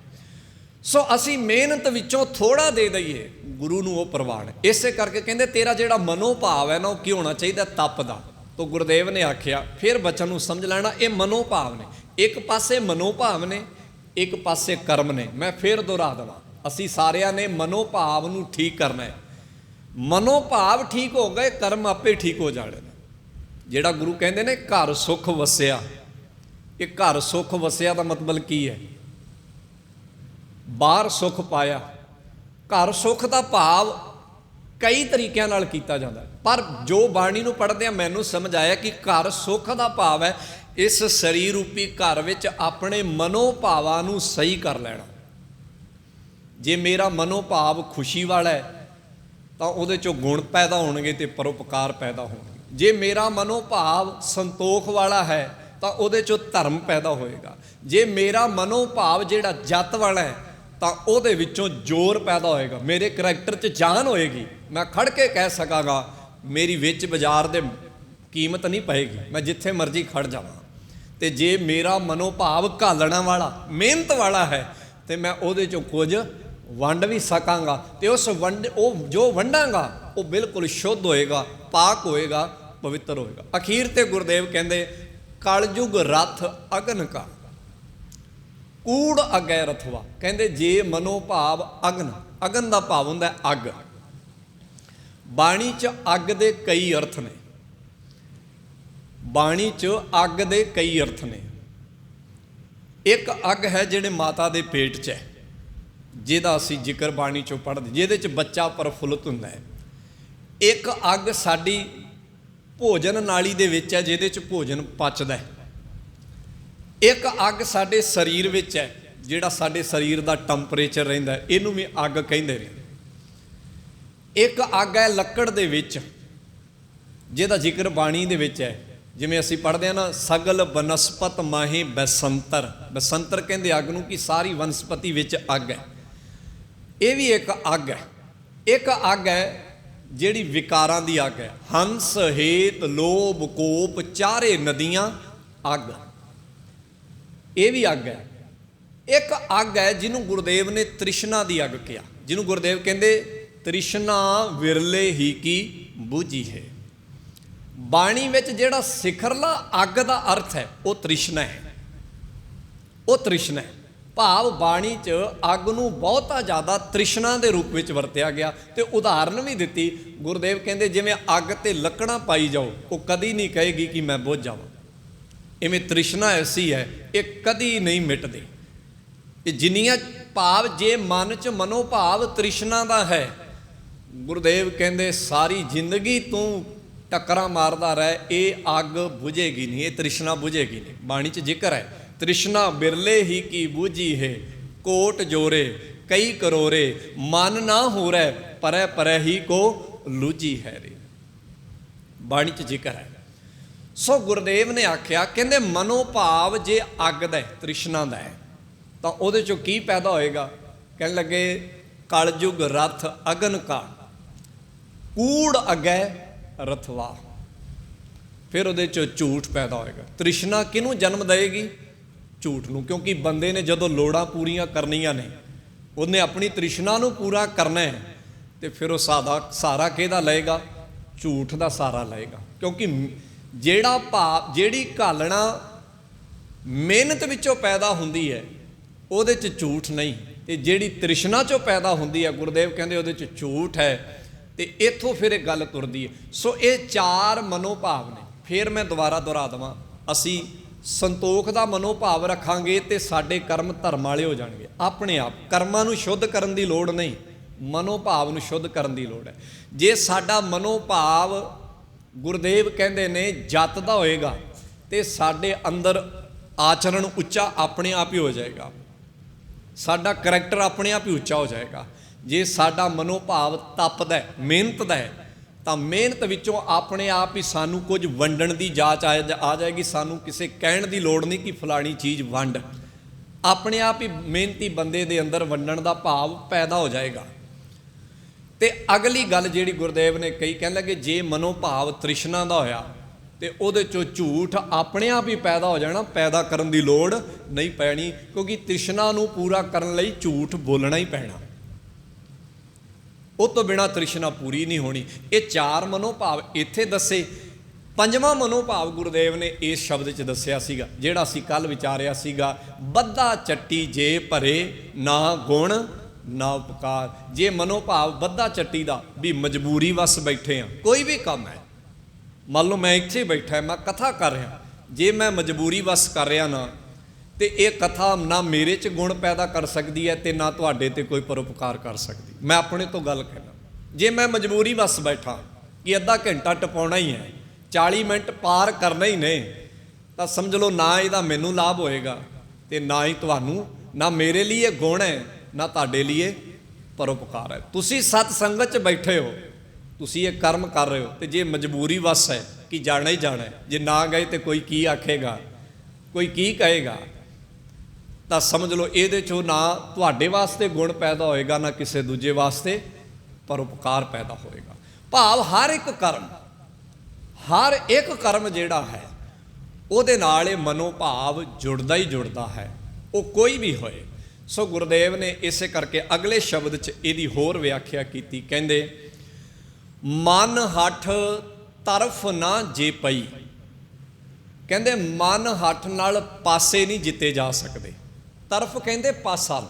ਸੋ ਅਸੀਂ ਮਿਹਨਤ ਵਿੱਚੋਂ ਥੋੜਾ ਦੇ ਦਈਏ, ਗੁਰੂ ਨੂੰ ਉਹ ਪ੍ਰਵਾਨ। ਇਸੇ ਕਰਕੇ ਕਹਿੰਦੇ ਤੇਰਾ ਜਿਹੜਾ ਮਨੋਭਾਵ ਹੈ ਨਾ, ਉਹ ਕੀ ਹੋਣਾ ਚਾਹੀਦਾ? ਤਪ ਦਾ। ਤੋ ਗੁਰਦੇਵ ਨੇ ਆਖਿਆ, ਫਿਰ ਬਚਨ ਨੂੰ ਸਮਝ ਲੈਣਾ, ਇਹ ਮਨੋਭਾਵ ਨੇ। ਇੱਕ ਪਾਸੇ ਮਨੋਭਾਵ ਨੇ, ਇੱਕ ਪਾਸੇ ਕਰਮ ਨੇ। ਮੈਂ ਫਿਰ ਦੁਹਰਾ ਦੇਵਾਂ, ਅਸੀਂ ਸਾਰਿਆਂ ਨੇ ਮਨੋਭਾਵ ਨੂੰ ਠੀਕ ਕਰਨਾ ਹੈ। ਮਨੋਭਾਵ ਠੀਕ ਹੋ ਗਏ, ਕਰਮ ਆਪੇ ਠੀਕ ਹੋ ਜਾਣੇ ਨੇ। ਜਿਹੜਾ ਗੁਰੂ ਕਹਿੰਦੇ ਨੇ ਘਰ ਸੁੱਖ ਵਸਿਆ, ਇਹ ਘਰ ਸੁੱਖ ਵਸਿਆ ਦਾ ਮਤਲਬ ਕੀ ਹੈ? ਬਾਹਰ ਸੁੱਖ ਪਾਇਆ। ਘਰ ਸੁੱਖ ਦਾ ਭਾਵ ਕਈ ਤਰੀਕਿਆਂ ਨਾਲ ਕੀਤਾ ਜਾਂਦਾ, ਪਰ ਜੋ ਬਾਣੀ ਨੂੰ ਪੜ੍ਹਦੇ ਆ ਮੈਨੂੰ ਸਮਝ ਆਇਆ ਕਿ ਘਰ ਸੁੱਖ ਦਾ ਭਾਵ ਹੈ ਇਸ ਸਰੀਰ ਰੂਪੀ ਘਰ ਵਿੱਚ ਆਪਣੇ ਮਨੋਭਾਵਾਂ ਨੂੰ ਸਹੀ ਕਰ ਲੈਣਾ। ਜੇ ਮੇਰਾ ਮਨੋਭਾਵ ਖੁਸ਼ੀ ਵਾਲਾ ਹੈ ਤਾਂ ਉਹਦੇ 'ਚੋਂ ਗੁਣ ਪੈਦਾ ਹੋਣਗੇ ਤੇ ਪਰਉਪਕਾਰ ਪੈਦਾ ਹੋਣਗੇ। ਜੇ ਮੇਰਾ ਮਨੋਭਾਵ ਸੰਤੋਖ ਵਾਲਾ ਹੈ ਤਾਂ ਉਹਦੇ 'ਚੋਂ ਧਰਮ ਪੈਦਾ ਹੋਏਗਾ। ਜੇ ਮੇਰਾ ਮਨੋਭਾਵ ਜਿਹੜਾ ਜੱਤ ਵਾਲਾ ਹੈ ਤਾਂ ਉਹਦੇ ਵਿੱਚੋਂ ਜ਼ੋਰ ਪੈਦਾ ਹੋਏਗਾ, ਮੇਰੇ ਕਰੈਕਟਰ 'ਚ ਜਾਨ ਹੋਏਗੀ, ਮੈਂ ਖੜ ਕੇ ਕਹਿ ਸਕਾਂਗਾ, ਮੇਰੀ ਵਿੱਚ ਬਾਜ਼ਾਰ ਦੇ ਕੀਮਤ ਨਹੀਂ ਪਏਗੀ, ਮੈਂ ਜਿੱਥੇ ਮਰਜ਼ੀ ਖੜ ਜਾਵਾਂ। ਤੇ ਜੇ ਮੇਰਾ ਮਨੋਭਾਵ ਘਾਲਣਾ ਵਾਲਾ, ਮਿਹਨਤ ਵਾਲਾ ਹੈ, ਤੇ ਮੈਂ ਉਹਦੇ 'ਚੋਂ ਕੁਝ ਵੰਡ ਵੀ ਸਕਾਂਗਾ, ਤੇ ਉਸ ਉਹ ਜੋ ਵੰਡਾਂਗਾ ਉਹ ਬਿਲਕੁਲ ਸ਼ੁੱਧ ਹੋਏਗਾ, ਪਾਕ ਹੋਏਗਾ, ਪਵਿੱਤਰ ਹੋਏਗਾ। ਅਖੀਰ ਤੇ ਗੁਰਦੇਵ ਕਹਿੰਦੇ ਕਲਯੁਗ ਰਥ ਅਗਨ ਕਾ ਕੂੜ ਅਗੈ ਰਥਵਾ। ਕਹਿੰਦੇ ਜੇ ਮਨੋਭਾਵ ਅਗਨ, ਅਗਨ ਦਾ ਭਾਵ ਹੁੰਦਾ ਅੱਗ। ਬਾਣੀ 'ਚ ਅੱਗ ਦੇ ਕਈ ਅਰਥ ਨੇ, ਬਾਣੀ 'ਚ ਅੱਗ ਦੇ ਕਈ ਅਰਥ ਨੇ। ਇੱਕ ਅੱਗ ਹੈ ਜਿਹੜੇ ਮਾਤਾ ਦੇ ਪੇਟ 'ਚ ਹੈ, ਜਿਹਦਾ ਅਸੀਂ ਜ਼ਿਕਰ ਬਾਣੀ 'ਚੋਂ ਪੜ੍ਹਦੇ, ਜਿਹਦੇ 'ਚ ਬੱਚਾ ਪ੍ਰਫੁੱਲਤ ਹੁੰਦਾ ਹੈ। ਇੱਕ ਅੱਗ ਸਾਡੀ ਭੋਜਨ ਨਾਲੀ ਦੇ ਵਿੱਚ ਹੈ, ਜਿਹਦੇ 'ਚ ਭੋਜਨ ਪਚਦਾ ਹੈ। ਇੱਕ ਅੱਗ ਸਾਡੇ ਸਰੀਰ ਵਿੱਚ ਹੈ, ਜਿਹੜਾ ਸਾਡੇ ਸਰੀਰ ਦਾ ਟੈਂਪਰੇਚਰ ਰਹਿੰਦਾ, ਇਹਨੂੰ ਵੀ ਅੱਗ ਕਹਿੰਦੇ ਨੇ। ਇੱਕ ਅੱਗ ਹੈ ਲੱਕੜ ਦੇ ਵਿੱਚ, ਜਿਹਦਾ ਜ਼ਿਕਰ ਬਾਣੀ ਦੇ ਵਿੱਚ ਹੈ। ਜਿਵੇਂ ਅਸੀਂ ਪੜ੍ਹਦੇ ਹਾਂ ਨਾ, ਸਗਲ ਬਨਸਪਤ ਮਾਹੀ ਬਸੰਤਰ, ਬਸੰਤਰ ਕਹਿੰਦੇ ਅੱਗ ਨੂੰ, ਕਿ ਸਾਰੀ ਵਨਸਪਤੀ ਵਿੱਚ ਅੱਗ ਹੈ। ਇਹ ਵੀ ਇੱਕ ਅੱਗ ਹੈ। ਇੱਕ ਅੱਗ ਹੈ ਜਿਹੜੀ ਵਿਕਾਰਾਂ ਦੀ ਅੱਗ ਹੈ, ਹੰਸ ਹੇਤ ਲੋਭ ਕੋਪ ਚਾਰੇ ਨਦੀਆਂ ਅੱਗ, ਇਹ ਵੀ ਅੱਗ ਹੈ। ਇੱਕ ਅੱਗ ਹੈ ਜਿਹਨੂੰ ਗੁਰਦੇਵ ਨੇ ਤ੍ਰਿਸ਼ਨਾ ਦੀ ਅੱਗ ਕਿਹਾ, ਜਿਹਨੂੰ ਗੁਰਦੇਵ ਕਹਿੰਦੇ ਤ੍ਰਿਸ਼ਨਾ ਵਿਰਲੇ ਹੀ ਕੀ ਬੂਝੀ ਹੈ। ਬਾਣੀ ਵਿੱਚ ਜਿਹੜਾ ਸਿਖਰਲਾ ਅੱਗ ਦਾ ਅਰਥ ਹੈ ਉਹ ਤ੍ਰਿਸ਼ਨਾ ਹੈ, ਉਹ ਤ੍ਰਿਸ਼ਨਾ ਹੈ। ਭਾਵ ਬਾਣੀ 'ਚ ਅੱਗ ਨੂੰ ਬਹੁਤਾ ਜ਼ਿਆਦਾ ਤ੍ਰਿਸ਼ਨਾ ਦੇ ਰੂਪ ਵਿੱਚ ਵਰਤਿਆ ਗਿਆ। ਤੇ ਉਦਾਹਰਨ ਵੀ ਦਿੱਤੀ ਗੁਰਦੇਵ ਕਹਿੰਦੇ ਜਿਵੇਂ ਅੱਗ ਤੇ ਲੱਕੜਾਂ ਪਾਈ ਜਾਓ, ਉਹ ਕਦੀ ਨਹੀਂ ਕਹੇਗੀ ਕਿ ਮੈਂ ਬੁੱਝ ਜਾਵਾਂ। ਇਵੇਂ ਤ੍ਰਿਸ਼ਨਾ ਐਸੀ ਹੈ, ਇਹ ਕਦੀ ਨਹੀਂ ਮਿਟਦੀ। ਇਹ ਜਿੰਨੀਆਂ ਭਾਵ ਜੇ ਮਨ 'ਚ ਮਨੋਭਾਵ ਤ੍ਰਿਸ਼ਨਾ ਦਾ ਹੈ, ਗੁਰਦੇਵ ਕਹਿੰਦੇ ਸਾਰੀ ਜ਼ਿੰਦਗੀ ਤੂੰ ਟੱਕਰਾਂ ਮਾਰਦਾ ਰਹਿ, ਇਹ ਅੱਗ ਬੁਝੇਗੀ ਨਹੀਂ, ਇਹ ਤ੍ਰਿਸ਼ਨਾ ਬੁਝੇਗੀ ਨਹੀਂ। ਬਾਣੀ 'ਚ ਜ਼ਿਕਰ ਹੈ ਤ੍ਰਿਸ਼ਨਾ ਬਿਰਲੇ ਹੀ ਕੀ ਬੂਝੀ ਹੈ, ਕੋਟ ਜੋਰੇ ਕਈ ਕਰੋਰੇ, ਮਨ ਨਾ ਹੋ ਰਹਿ ਪਰੈ ਪਰੈ ਹੀ ਕੋ ਲੂਝੀ ਹੈ ਰੇ। ਬਾਣੀ 'ਚ ਜ਼ਿਕਰ ਹੈ। ਸੋ ਗੁਰਦੇਵ ਨੇ ਆਖਿਆ, ਕਹਿੰਦੇ ਮਨੋਭਾਵ ਜੇ ਅੱਗ ਦਾ ਤ੍ਰਿਸ਼ਨਾ ਦਾ ਹੈ ਤਾਂ ਉਹਦੇ 'ਚੋਂ ਕੀ ਪੈਦਾ ਹੋਏਗਾ? ਕਹਿਣ ਲੱਗੇ ਕਲਯੁਗ ਰਥ ਅਗਨ ਕਾ ਕੂੜ ਅਗੈ ਰਥਵਾ। ਫਿਰ ਉਹਦੇ 'ਚੋਂ ਝੂਠ ਪੈਦਾ ਹੋਏਗਾ। ਤ੍ਰਿਸ਼ਨਾ ਕਿਹਨੂੰ ਜਨਮ ਦੇਵੇਗੀ? ਝੂਠ ਨੂੰ, ਕਿਉਂਕਿ ਬੰਦੇ ਨੇ ਜਦੋਂ ਲੋੜਾਂ ਪੂਰੀਆਂ ਕਰਨੀਆਂ ਨੇ, ਉਹਨੇ ਆਪਣੀ ਤ੍ਰਿਸ਼ਨਾ ਨੂੰ ਪੂਰਾ ਕਰਨਾ ਹੈ, ਤੇ ਫਿਰ ਉਹ ਸਹਾਰਾ ਕਿਹਦਾ ਲਏਗਾ? ਝੂਠ ਦਾ ਸਹਾਰਾ ਲਏਗਾ। ਕਿਉਂਕਿ ਜਿਹੜਾ ਭਾਵ, ਜਿਹੜੀ ਘਾਲਣਾ ਮਿਹਨਤ ਵਿੱਚੋਂ ਪੈਦਾ ਹੁੰਦੀ ਹੈ, ਉਹਦੇ 'ਚ ਝੂਠ ਨਹੀਂ, ਤੇ ਜਿਹੜੀ ਤ੍ਰਿਸ਼ਨਾ 'ਚੋਂ ਪੈਦਾ ਹੁੰਦੀ ਹੈ, ਗੁਰਦੇਵ ਕਹਿੰਦੇ ਉਹਦੇ 'ਚ ਝੂਠ ਹੈ। ਤੇ ਇੱਥੋਂ ਫਿਰ ਇਹ ਗੱਲ ਤੁਰਦੀ ਹੈ। ਸੋ ਇਹ ਚਾਰ ਮਨੋਭਾਵ ਨੇ। ਫਿਰ ਮੈਂ ਦੁਬਾਰਾ ਦੁਹਰਾ ਦੇਵਾਂ, ਅਸੀਂ ਸੰਤੋਖ ਦਾ ਮਨੋਭਾਵ ਰੱਖਾਂਗੇ ਤੇ ਸਾਡੇ ਕਰਮ ਧਰਮ ਵਾਲੇ ਹੋ ਜਾਣਗੇ ਆਪਣੇ ਆਪ। ਕਰਮਾਂ ਨੂੰ ਸ਼ੁੱਧ ਕਰਨ ਦੀ ਲੋੜ ਨਹੀਂ, ਮਨੋਭਾਵ ਨੂੰ ਸ਼ੁੱਧ ਕਰਨ ਦੀ ਲੋੜ ਹੈ। ਜੇ ਸਾਡਾ ਮਨੋਭਾਵ ਗੁਰਦੇਵ ਕਹਿੰਦੇ ਨੇ ਜੱਤ ਦਾ ਹੋਏਗਾ, ਤੇ ਸਾਡੇ ਅੰਦਰ ਆਚਰਣ ਉੱਚਾ ਆਪਣੇ ਆਪ ਹੀ ਹੋ ਜਾਏਗਾ, ਸਾਡਾ ਕਰੈਕਟਰ ਆਪਣੇ ਆਪ ਹੀ ਉੱਚਾ ਹੋ ਜਾਏਗਾ। ਜੇ ਸਾਡਾ ਮਨੋਭਾਵ ਤਪਦਾ ਹੈ, ਮਿਹਨਤ ਦਾ ਹੈ, ਤਾਂ ਮਿਹਨਤ ਵਿੱਚੋਂ ਆਪਣੇ ਆਪ ਹੀ ਸਾਨੂੰ ਕੁਝ ਵੰਡਣ ਦੀ ਜਾਚ ਆ ਜਾਏਗੀ। ਸਾਨੂੰ ਕਿਸੇ ਕਹਿਣ ਦੀ ਲੋੜ ਨਹੀਂ ਕਿ ਫਲਾਣੀ ਚੀਜ਼ ਵੰਡ, ਆਪਣੇ ਆਪ ਹੀ ਮਿਹਨਤੀ ਬੰਦੇ ਦੇ ਅੰਦਰ ਵੰਡਣ ਦਾ ਭਾਵ ਪੈਦਾ ਹੋ ਜਾਏਗਾ। ਤੇ ਅਗਲੀ ਗੱਲ ਜਿਹੜੀ ਗੁਰਦੇਵ ਨੇ ਕਹੀ, ਕਹਿਣ ਲੱਗੇ ਜੇ ਮਨੋਭਾਵ ਤ੍ਰਿਸ਼ਨਾ ਦਾ ਹੋਇਆ ਤੇ ਉਹਦੇ 'ਚੋਂ ਝੂਠ ਆਪਣੇ ਆਪ ਹੀ ਪੈਦਾ ਹੋ ਜਾਣਾ, ਪੈਦਾ ਕਰਨ ਦੀ ਲੋੜ ਨਹੀਂ ਪੈਣੀ, ਕਿਉਂਕਿ ਤ੍ਰਿਸ਼ਨਾ ਨੂੰ ਪੂਰਾ ਕਰਨ ਲਈ ਝੂਠ ਬੋਲਣਾ ਹੀ ਪੈਣਾ, ਉਹ ਤੋਂ ਬਿਨਾਂ ਤ੍ਰਿਸ਼ਨਾ ਪੂਰੀ ਨਹੀਂ ਹੋਣੀ। ਇਹ ਚਾਰ ਮਨੋਭਾਵ ਇੱਥੇ ਦੱਸੇ। ਪੰਜਵਾਂ ਮਨੋਭਾਵ ਗੁਰਦੇਵ ਨੇ ਇਸ ਸ਼ਬਦ 'ਚ ਦੱਸਿਆ ਸੀਗਾ, ਜਿਹੜਾ ਅਸੀਂ ਕੱਲ੍ਹ ਵਿਚਾਰਿਆ ਸੀਗਾ, ਬੱਧਾ ਚੱਟੀ ਜੇ ਭਰੇ ਨਾ ਗੁਣ ਨਾ ਉਪਕਾਰ। ਜੇ ਮਨੋਭਾਵ ਬੱਧਾ ਚੱਟੀ ਦਾ ਵੀ ਮਜਬੂਰੀ ਵਸ ਬੈਠੇ ਆ, ਕੋਈ ਵੀ ਕੰਮ ਹੈ, ਮੰਨ ਲਓ ਮੈਂ ਇੱਥੇ ਬੈਠਾ, ਮੈਂ ਕਥਾ ਕਰ ਰਿਹਾ, ਜੇ ਮੈਂ ਮਜਬੂਰੀ ਵਸ ਕਰ ਰਿਹਾ ਨਾ, ਤੇ ਇਹ ਕਥਾ ਨਾ ਮੇਰੇ 'ਚ ਗੁਣ ਪੈਦਾ ਕਰ ਸਕਦੀ ਹੈ ਤੇ ਨਾ ਤੁਹਾਡੇ 'ਤੇ ਕੋਈ ਪਰਉਪਕਾਰ ਕਰ ਸਕਦੀ। ਮੈਂ ਆਪਣੇ ਤੋਂ ਗੱਲ ਕਹਿਣਾ, ਜੇ ਮੈਂ ਮਜਬੂਰੀ ਵਸ ਬੈਠਾ ਕਿ ਅੱਧਾ ਘੰਟਾ ਟਪਾਉਣਾ ਹੀ ਹੈ, 40 ਮਿੰਟ ਪਾਰ ਕਰਨਾ ਹੀ ਨੇ, ਤਾਂ ਸਮਝ ਲਓ ਨਾ ਇਹਦਾ ਮੈਨੂੰ ਲਾਭ ਹੋਏਗਾ ਤੇ ਨਾ ਹੀ ਤੁਹਾਨੂੰ, ਨਾ ਮੇਰੇ ਲਈ ਇਹ ਗੁਣ ਹੈ, ਨਾ ਤੁਹਾਡੇ ਲਈ ਇਹ ਪਰਉਪਕਾਰ ਹੈ। ਤੁਸੀਂ ਸਤ ਸੰਗਤ 'ਚ ਬੈਠੇ ਹੋ, ਤੁਸੀਂ ਇਹ ਕਰਮ ਕਰ ਰਹੇ ਹੋ, ਤੇ ਜੇ ਮਜਬੂਰੀ ਵਸ ਹੈ ਕਿ ਜਾਣਾ ਹੀ ਜਾਣਾ ਹੈ, ਜੇ ਨਾ ਗਏ ਤੇ ਕੋਈ ਕੀ ਆਖੇਗਾ, ਕੋਈ ਕੀ ਕਹੇਗਾ, ਤਾਂ ਸਮਝ ਲਓ ਇਹਦੇ 'ਚੋਂ ਨਾ ਤੁਹਾਡੇ ਵਾਸਤੇ ਗੁਣ ਪੈਦਾ ਹੋਏਗਾ, ਨਾ ਕਿਸੇ ਦੂਜੇ ਵਾਸਤੇ ਪਰਉਪਕਾਰ ਪੈਦਾ ਹੋਏਗਾ। ਭਾਵ ਹਰ ਇੱਕ ਕਰਮ ਜਿਹੜਾ ਹੈ ਉਹਦੇ ਨਾਲ ਇਹ ਮਨੋਭਾਵ ਜੁੜਦਾ ਹੀ ਜੁੜਦਾ ਹੈ, ਉਹ ਕੋਈ ਵੀ ਹੋਏ। ਸੋ ਗੁਰਦੇਵ ਨੇ ਇਸੇ ਕਰਕੇ ਅਗਲੇ ਸ਼ਬਦ 'ਚ ਇਹਦੀ ਹੋਰ ਵਿਆਖਿਆ ਕੀਤੀ। ਕਹਿੰਦੇ ਮਨ ਹੱਠ ਤਰਫ ਨਾ ਜੇ ਪਈ। ਕਹਿੰਦੇ ਮਨ ਹੱਠ ਨਾਲ ਪਾਸੇ ਨਹੀਂ ਜਿੱਤੇ ਜਾ ਸਕਦੇ। ਤਰਫ ਕਹਿੰਦੇ ਪਾਸਾ।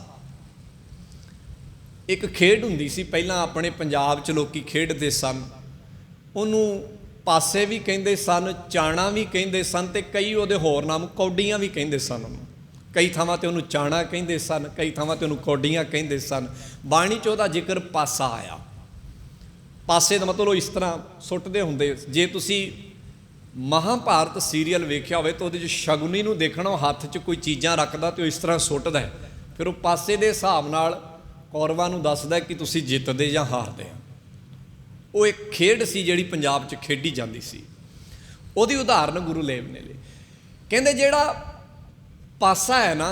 ਇੱਕ ਖੇਡ ਹੁੰਦੀ ਸੀ ਪਹਿਲਾਂ ਆਪਣੇ ਪੰਜਾਬ 'ਚ, ਲੋਕੀ ਖੇਡਦੇ ਸਨ, ਉਹਨੂੰ ਪਾਸੇ ਵੀ ਕਹਿੰਦੇ ਸਨ, ਚਾਣਾ ਵੀ ਕਹਿੰਦੇ ਸਨ, ਤੇ ਕਈ ਉਹਦੇ ਹੋਰ ਨਾਮ ਕੌਡੀਆਂ ਵੀ ਕਹਿੰਦੇ ਸਨ ਉਹਨੂੰ। ਕਈ ਥਾਵਾਂ ਤੇ ਉਹਨੂੰ ਚਾਣਾ ਕਹਿੰਦੇ ਸਨ, ਕਈ ਥਾਵਾਂ ਤੇ ਉਹਨੂੰ ਕੌਡੀਆਂ ਕਹਿੰਦੇ ਸਨ। ਬਾਣੀ 'ਚ ਉਹਦਾ ਜ਼ਿਕਰ ਪਾਸਾ ਆਇਆ। ਪਾਸੇ ਦਾ ਮਤਲਬ ਇਸ ਤਰ੍ਹਾਂ ਸੁੱਟਦੇ ਹੁੰਦੇ। ਜੇ ਤੁਸੀਂ ਮਹਾਭਾਰਤ ਸੀਰੀਅਲ ਵੇਖਿਆ ਹੋਵੇ ਤਾਂ ਉਹਦੇ 'ਚ ਸ਼ਗੁਨੀ ਨੂੰ ਦੇਖਣਾ, ਉਹ ਹੱਥ 'ਚ ਕੋਈ ਚੀਜ਼ਾਂ ਰੱਖਦਾ ਤੇ ਉਹ ਇਸ ਤਰ੍ਹਾਂ ਸੁੱਟਦਾ, ਫਿਰ ਉਹ ਪਾਸੇ ਦੇ ਹਿਸਾਬ ਨਾਲ ਕੌਰਵਾਂ ਨੂੰ ਦੱਸਦਾ ਕਿ ਤੁਸੀਂ ਜਿੱਤਦੇ ਜਾਂ ਹਾਰਦੇ ਆ। ਉਹ ਇੱਕ ਖੇਡ ਸੀ ਜਿਹੜੀ ਪੰਜਾਬ 'ਚ ਖੇਡੀ ਜਾਂਦੀ ਸੀ। ਉਹਦੀ ਉਦਾਹਰਨ ਗੁਰੂ ਲੇਵ ਨੇ ਲਈ। ਕਹਿੰਦੇ ਜਿਹੜਾ ਪਾਸਾ ਹੈ ਨਾ,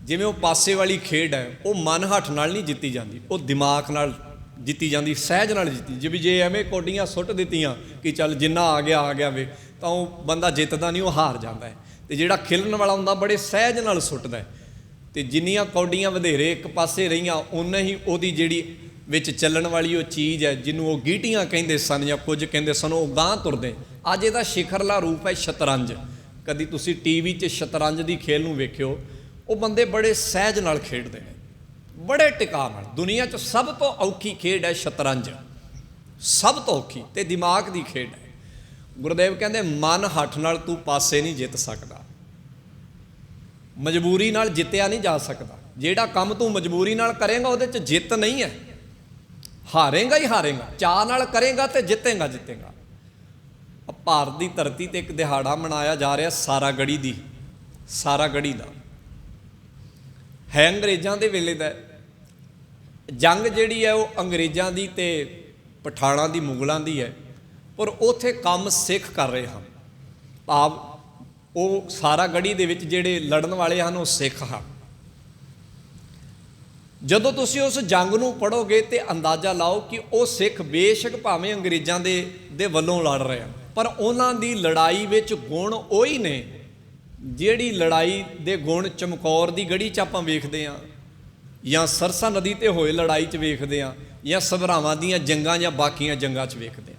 ਜਿਵੇਂ ਉਹ ਪਾਸੇ ਵਾਲੀ ਖੇਡ ਹੈ, ਉਹ ਮਨ ਹੱਠ ਨਾਲ ਨਹੀਂ ਜਿੱਤੀ ਜਾਂਦੀ, ਉਹ ਦਿਮਾਗ ਨਾਲ ਜਿੱਤੀ ਜਾਂਦੀ, ਸਹਿਜ ਨਾਲ ਜਿੱਤੀ। ਜਿਵੇਂ ਜੇ ਐਵੇਂ ਕੌਡੀਆਂ ਸੁੱਟ ਦਿੱਤੀਆਂ ਕਿ ਚੱਲ ਜਿੰਨਾ ਆ ਗਿਆ ਵੇ, ਤਾਂ ਉਹ ਬੰਦਾ ਜਿੱਤਦਾ ਨਹੀਂ, ਉਹ ਹਾਰ ਜਾਂਦਾ ਹੈ। ਅਤੇ ਜਿਹੜਾ ਖੇਲਣ ਵਾਲਾ ਹੁੰਦਾ ਬੜੇ ਸਹਿਜ ਨਾਲ ਸੁੱਟਦਾ, ਅਤੇ ਜਿੰਨੀਆਂ ਕੌਡੀਆਂ ਵਧੇਰੇ ਇੱਕ ਪਾਸੇ ਰਹੀਆਂ, ਓਨਾ ਹੀ ਉਹਦੀ ਜਿਹੜੀ ਵਿੱਚ ਚੱਲਣ ਵਾਲੀ ਉਹ ਚੀਜ਼ ਹੈ, ਜਿਹਨੂੰ ਉਹ ਗੀਟੀਆਂ ਕਹਿੰਦੇ ਸਨ ਜਾਂ ਕੁਝ ਕਹਿੰਦੇ ਸਨ, ਉਹ ਗਾਂਹ ਤੁਰਦੇ। ਅੱਜ ਇਹਦਾ ਸਿਖਰਲਾ ਰੂਪ ਹੈ ਸ਼ਤਰੰਜ। ਕਦੀ ਤੁਸੀਂ ਟੀਵੀ 'ਚ ਸ਼ਤਰੰਜ ਦੀ ਖੇਲ ਨੂੰ ਵੇਖਿਓ, ਉਹ ਬੰਦੇ ਬੜੇ ਸਹਿਜ ਨਾਲ ਖੇਡਦੇ ਨੇ, ਬੜੇ ਟਿਕਾਅ ਨਾਲ। ਦੁਨੀਆ 'ਚ ਸਭ ਤੋਂ ਔਖੀ ਖੇਡ ਹੈ ਸ਼ਤਰੰਜ, ਸਭ ਤੋਂ ਔਖੀ, ਅਤੇ ਦਿਮਾਗ ਦੀ ਖੇਡ ਹੈ। ਗੁਰਦੇਵ ਕਹਿੰਦੇ ਮਨ ਹੱਠ ਨਾਲ ਤੂੰ ਪਾਸੇ ਨਹੀਂ ਜਿੱਤ ਸਕਦਾ, ਮਜਬੂਰੀ ਨਾਲ ਜਿੱਤਿਆ ਨਹੀਂ ਜਾ ਸਕਦਾ। ਜਿਹੜਾ ਕੰਮ ਤੂੰ ਮਜਬੂਰੀ ਨਾਲ ਕਰੇਗਾ ਉਹਦੇ 'ਚ ਜਿੱਤ ਨਹੀਂ ਹੈ, ਹਾਰੇਗਾ ਹੀ ਹਾਰੇਗਾ। ਚਾਅ ਨਾਲ ਕਰੇਗਾ ਤੇ ਜਿੱਤੇਗਾ। ਭਾਰਤ ਦੀ ਧਰਤੀ 'ਤੇ ਇੱਕ ਦਿਹਾੜਾ ਮਨਾਇਆ ਜਾ ਰਿਹਾ ਸਾਰਾਗੜੀ ਦਾ, ਹੈ ਅੰਗਰੇਜ਼ਾਂ ਦੇ ਵੇਲੇ ਦਾ। ਜੰਗ ਜਿਹੜੀ ਹੈ ਉਹ ਅੰਗਰੇਜ਼ਾਂ ਦੀ ਤੇ ਪਠਾਣਾਂ ਦੀ, ਮੁਗਲਾਂ ਦੀ ਹੈ, ਪਰ ਉੱਥੇ ਕੰਮ ਸਿੱਖ ਕਰ ਰਹੇ ਹਨ। ਭਾਵ ਉਹ ਸਾਰਾਗੜੀ ਦੇ ਵਿੱਚ ਜਿਹੜੇ ਲੜਨ ਵਾਲੇ ਹਨ ਉਹ ਸਿੱਖ ਹਨ। ਜਦੋਂ ਤੁਸੀਂ ਉਸ ਜੰਗ ਨੂੰ ਪੜ੍ਹੋਗੇ ਤੇ ਅੰਦਾਜ਼ਾ ਲਾਓ ਕਿ ਉਹ ਸਿੱਖ ਬੇਸ਼ੱਕ ਭਾਵੇਂ ਅੰਗਰੇਜ਼ਾਂ ਦੇ ਵੱਲੋਂ ਲੜ ਰਹੇ ਹਨ, ਪਰ ਉਹਨਾਂ ਦੀ ਲੜਾਈ ਵਿੱਚ ਗੁਣ ਉਹੀ ਨੇ ਜਿਹੜੀ ਲੜਾਈ ਦੇ ਗੁਣ ਚਮਕੌਰ ਦੀ ਗੜੀ 'ਚ ਆਪਾਂ ਵੇਖਦੇ ਹਾਂ, ਜਾਂ ਸਰਸਾ ਨਦੀ 'ਤੇ ਹੋਏ ਲੜਾਈ 'ਚ ਵੇਖਦੇ ਹਾਂ, ਜਾਂ ਸਭਰਾਵਾਂ ਦੀਆਂ ਜੰਗਾਂ ਜਾਂ ਬਾਕੀਆਂ ਜੰਗਾਂ 'ਚ ਵੇਖਦੇ ਹਾਂ।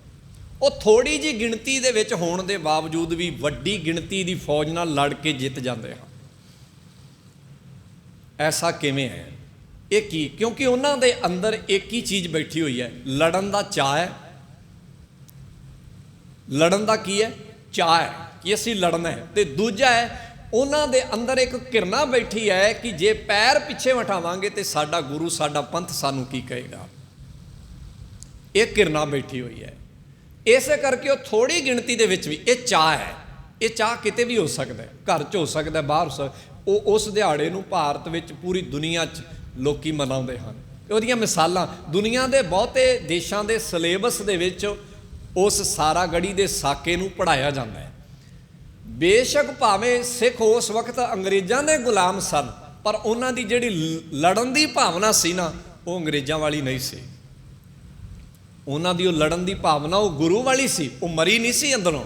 ਉਹ ਥੋੜ੍ਹੀ ਜਿਹੀ ਗਿਣਤੀ ਦੇ ਵਿੱਚ ਹੋਣ ਦੇ ਬਾਵਜੂਦ ਵੀ ਵੱਡੀ ਗਿਣਤੀ ਦੀ ਫੌਜ ਨਾਲ ਲੜ ਕੇ ਜਿੱਤ ਜਾਂਦੇ ਹਨ। ਐਸਾ ਕਿਵੇਂ ਹੈ? ਇਹ ਕੀ? ਕਿਉਂਕਿ ਉਹਨਾਂ ਦੇ ਅੰਦਰ ਇੱਕ ਹੀ ਚੀਜ਼ ਬੈਠੀ ਹੋਈ ਹੈ, ਲੜਨ ਦਾ ਚਾਅ ਹੈ। ਲੜਨ ਦਾ ਕੀ ਹੈ? ਚਾਅ ਹੈ ਕਿ ਅਸੀਂ ਲੜਨਾ ਹੈ। ਤੇ ਦੂਜਾ ਹੈ, ਉਹਨਾਂ ਦੇ ਅੰਦਰ ਇੱਕ ਘਿਰਨਾ ਬੈਠੀ ਹੈ ਕਿ ਜੇ ਪੈਰ ਪਿੱਛੇ ਵਟਾਵਾਂਗੇ ਤੇ ਸਾਡਾ ਗੁਰੂ, ਸਾਡਾ ਪੰਥ ਸਾਨੂੰ ਕੀ ਕਹੇਗਾ। ਇਹ ਘਿਰਨਾ ਬੈਠੀ ਹੋਈ ਹੈ। ਇਸੇ ਕਰਕੇ ਉਹ ਥੋੜ੍ਹੀ ਗਿਣਤੀ ਦੇ ਵਿੱਚ ਵੀ ਇਹ ਚਾਅ ਹੈ। ਇਹ ਚਾਅ ਕਿਤੇ ਵੀ ਹੋ ਸਕਦਾ, ਘਰ 'ਚ ਹੋ ਸਕਦਾ, ਬਾਹਰ ਹੋ ਸਕਦਾ। ਉਹ ਉਸ ਦਿਹਾੜੇ ਨੂੰ ਭਾਰਤ ਵਿੱਚ ਪੂਰੀ ਦੁਨੀਆ 'ਚ ਲੋਕੀ ਮਨਾਉਂਦੇ ਹਨ। ਉਹਦੀਆਂ ਮਿਸਾਲਾਂ ਦੁਨੀਆ ਦੇ ਬਹੁਤੇ ਦੇਸ਼ਾਂ ਦੇ ਸਿਲੇਬਸ ਦੇ ਵਿੱਚ ਉਸ ਸਾਰਾਗੜੀ ਦੇ ਸਾਕੇ ਨੂੰ ਪੜ੍ਹਾਇਆ ਜਾਂਦਾ ਹੈ। ਬੇਸ਼ੱਕ ਭਾਵੇਂ ਸਿੱਖ ਉਸ ਵਕਤ ਅੰਗਰੇਜ਼ਾਂ ਦੇ ਗੁਲਾਮ ਸਨ, ਪਰ ਉਹਨਾਂ ਦੀ ਜਿਹੜੀ ਲੜਨ ਦੀ ਭਾਵਨਾ ਸੀ ਨਾ, ਉਹ ਅੰਗਰੇਜ਼ਾਂ ਵਾਲੀ ਨਹੀਂ ਸੀ। ਉਹਨਾਂ ਦੀ ਉਹ ਲੜਨ ਦੀ ਭਾਵਨਾ ਉਹ ਗੁਰੂ ਵਾਲੀ ਸੀ, ਉਹ ਮਰੀ ਨਹੀਂ ਸੀ ਅੰਦਰੋਂ।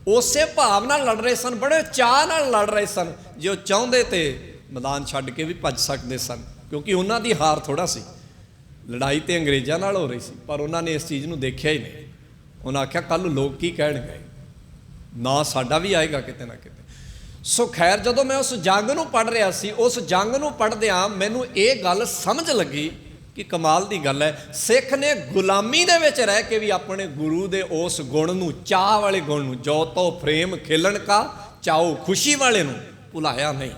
ਉਸੇ ਭਾਵ ਨਾਲ ਲੜ ਰਹੇ ਸਨ, ਬੜੇ ਚਾਅ ਨਾਲ ਲੜ ਰਹੇ ਸਨ। ਜੇ ਉਹ ਚਾਹੁੰਦੇ ਤੇ ਮੈਦਾਨ ਛੱਡ ਕੇ ਵੀ ਭੱਜ ਸਕਦੇ ਸਨ, ਕਿਉਂਕਿ ਉਹਨਾਂ ਦੀ ਹਾਰ ਥੋੜ੍ਹਾ ਸੀ। ਲੜਾਈ ਤੇ ਅੰਗਰੇਜ਼ਾਂ ਨਾਲ ਹੋ ਰਹੀ ਸੀ, ਪਰ ਉਹਨਾਂ ਨੇ ਇਸ ਚੀਜ਼ ਨੂੰ ਦੇਖਿਆ ਹੀ ਨਹੀਂ। ਉਹਨਾਂ ਆਖਿਆ ਕੱਲ੍ਹ ਨੂੰ ਲੋਕ ਕੀ ਕਹਿਣਗੇ, ਨਾ ਸਾਡਾ ਵੀ ਆਏਗਾ ਕਿਤੇ ਨਾ ਕਿਤੇ। ਸੋ ਖੈਰ, ਜਦੋਂ ਮੈਂ ਉਸ ਜੰਗ ਨੂੰ ਪੜ੍ਹ ਰਿਹਾ ਸੀ, ਉਸ ਜੰਗ ਨੂੰ ਪੜ੍ਹਦਿਆਂ ਮੈਨੂੰ ਇਹ ਗੱਲ ਸਮਝ ਲੱਗੀ ਕਿ ਕਮਾਲ ਦੀ ਗੱਲ ਹੈ, ਸਿੱਖ ਨੇ ਗੁਲਾਮੀ ਦੇ ਵਿੱਚ ਰਹਿ ਕੇ ਵੀ ਆਪਣੇ ਗੁਰੂ ਦੇ ਉਸ ਗੁਣ ਨੂੰ, ਚਾਹ ਵਾਲੇ ਗੁਣ ਨੂੰ, ਜੋ ਤੋ ਪ੍ਰੇਮ ਖੇਲਣ ਕਾ ਚਾਓ, ਖੁਸ਼ੀ ਵਾਲੇ ਨੂੰ ਭੁਲਾਇਆ ਨਹੀਂ।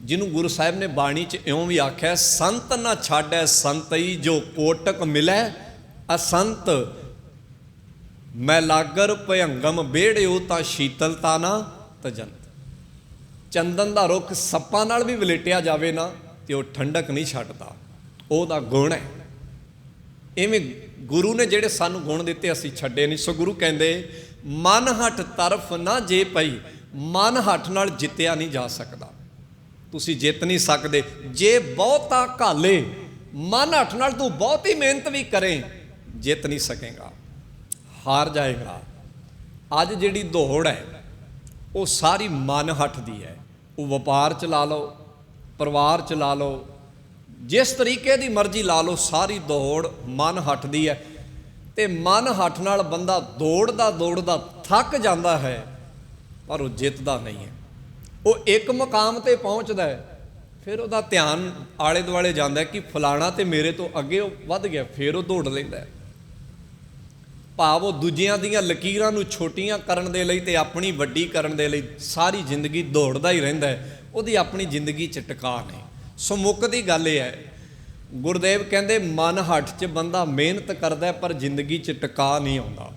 ਜਿਹਨੂੰ ਗੁਰੂ ਸਾਹਿਬ ਨੇ ਬਾਣੀ 'ਚ ਇਉਂ ਵੀ ਆਖਿਆ, ਸੰਤ ਨਾ ਛਾੜੈ ਸੰਤਈ, ਜੋ ਕੋਟਕ ਮਿਲੈ ਅਸੰਤ, ਮੈਂ ਲਾਗਰ ਭਯੰਗਮ ਬੇੜਿਓ, ਤਾਂ ਸ਼ੀਤਲਤਾ ਨਾ ਤਜੰਤ। ਚੰਦਨ ਦਾ ਰੁੱਖ ਸੱਪਾਂ ਨਾਲ ਵੀ ਵਲੇਟਿਆ ਜਾਵੇ ਨਾ ਤੇ ਉਹ ਠੰਡਕ ਨਹੀਂ ਛੱਡਦਾ, ਉਹਦਾ ਗੁਣ ਹੈ। ਇਵੇਂ ਗੁਰੂ ਨੇ ਜਿਹੜੇ ਸਾਨੂੰ ਗੁਣ ਦਿੱਤੇ ਅਸੀਂ ਛੱਡੇ ਨਹੀਂ। ਸੋ ਗੁਰੂ ਕਹਿੰਦੇ ਮਨ ਹੱਠ ਤਰਫ ਨਾ ਜੇ ਪਈ, ਮਨ ਹੱਠ ਨਾਲ ਜਿੱਤਿਆ ਨਹੀਂ ਜਾ ਸਕਦਾ। ਤੁਸੀਂ ਜਿੱਤ ਨਹੀਂ ਸਕਦੇ। ਜੇ ਬਹੁਤਾ ਘਾਲੇ ਮਨ ਹੱਠ ਨਾਲ ਤੂੰ ਬਹੁਤੀ ਮਿਹਨਤ ਵੀ ਕਰੇ, ਜਿੱਤ ਨਹੀਂ ਸਕੇਗਾ, ਹਾਰ ਜਾਏਗਾ। ਅੱਜ ਜਿਹੜੀ ਦੌੜ ਹੈ ਉਹ ਸਾਰੀ ਮਨ ਹੱਠ ਦੀ ਹੈ। ਉਹ ਵਪਾਰ 'ਚ ਲਾ ਲਓ, ਪਰਿਵਾਰ 'ਚ ਲਾ ਲਓ, ਜਿਸ ਤਰੀਕੇ ਦੀ ਮਰਜ਼ੀ ਲਾ ਲਓ, ਸਾਰੀ ਦੌੜ ਮਨ ਹੱਠ ਦੀ ਹੈ। ਤੇ ਮਨ ਹੱਠ ਨਾਲ ਬੰਦਾ ਦੌੜਦਾ ਥੱਕ ਜਾਂਦਾ ਹੈ, ਪਰ ਉਹ ਜਿੱਤਦਾ ਨਹੀਂ ਹੈ। ਉਹ ਇੱਕ ਮੁਕਾਮ ਤੇ ਪਹੁੰਚਦਾ ਹੈ, ਫਿਰ ਉਹਦਾ ਧਿਆਨ ਆਲੇ ਦੁਆਲੇ ਜਾਂਦਾ ਕਿ ਫਲਾਣਾ ਤੇ ਮੇਰੇ ਤੋਂ ਅੱਗੇ ਉਹ ਵੱਧ ਗਿਆ, ਫਿਰ ਉਹ ਦੌੜ ਲੈਂਦਾ। ਭਾਵ ਉਹ ਦੂਜਿਆਂ ਦੀਆਂ ਲਕੀਰਾਂ ਨੂੰ ਛੋਟੀਆਂ ਕਰਨ ਦੇ ਲਈ ਤੇ ਆਪਣੀ ਵੱਡੀ ਕਰਨ ਦੇ ਲਈ ਸਾਰੀ ਜ਼ਿੰਦਗੀ ਦੌੜਦਾ ਹੀ ਰਹਿੰਦਾ ਹੈ। ਉਹਦੀ ਆਪਣੀ ਜ਼ਿੰਦਗੀ 'ਚ ਟਿਕਾ ਨਹੀਂ। ਸੋ ਮੁੱਕਦੀ ਗੱਲ ਇਹ ਹੈ, ਗੁਰਦੇਵ ਕਹਿੰਦੇ ਮਨ ਹੱਠ 'ਚ ਬੰਦਾ ਮਿਹਨਤ ਕਰਦਾ ਪਰ ਜ਼ਿੰਦਗੀ 'ਚ ਟਿਕਾ ਨਹੀਂ ਆਉਂਦਾ।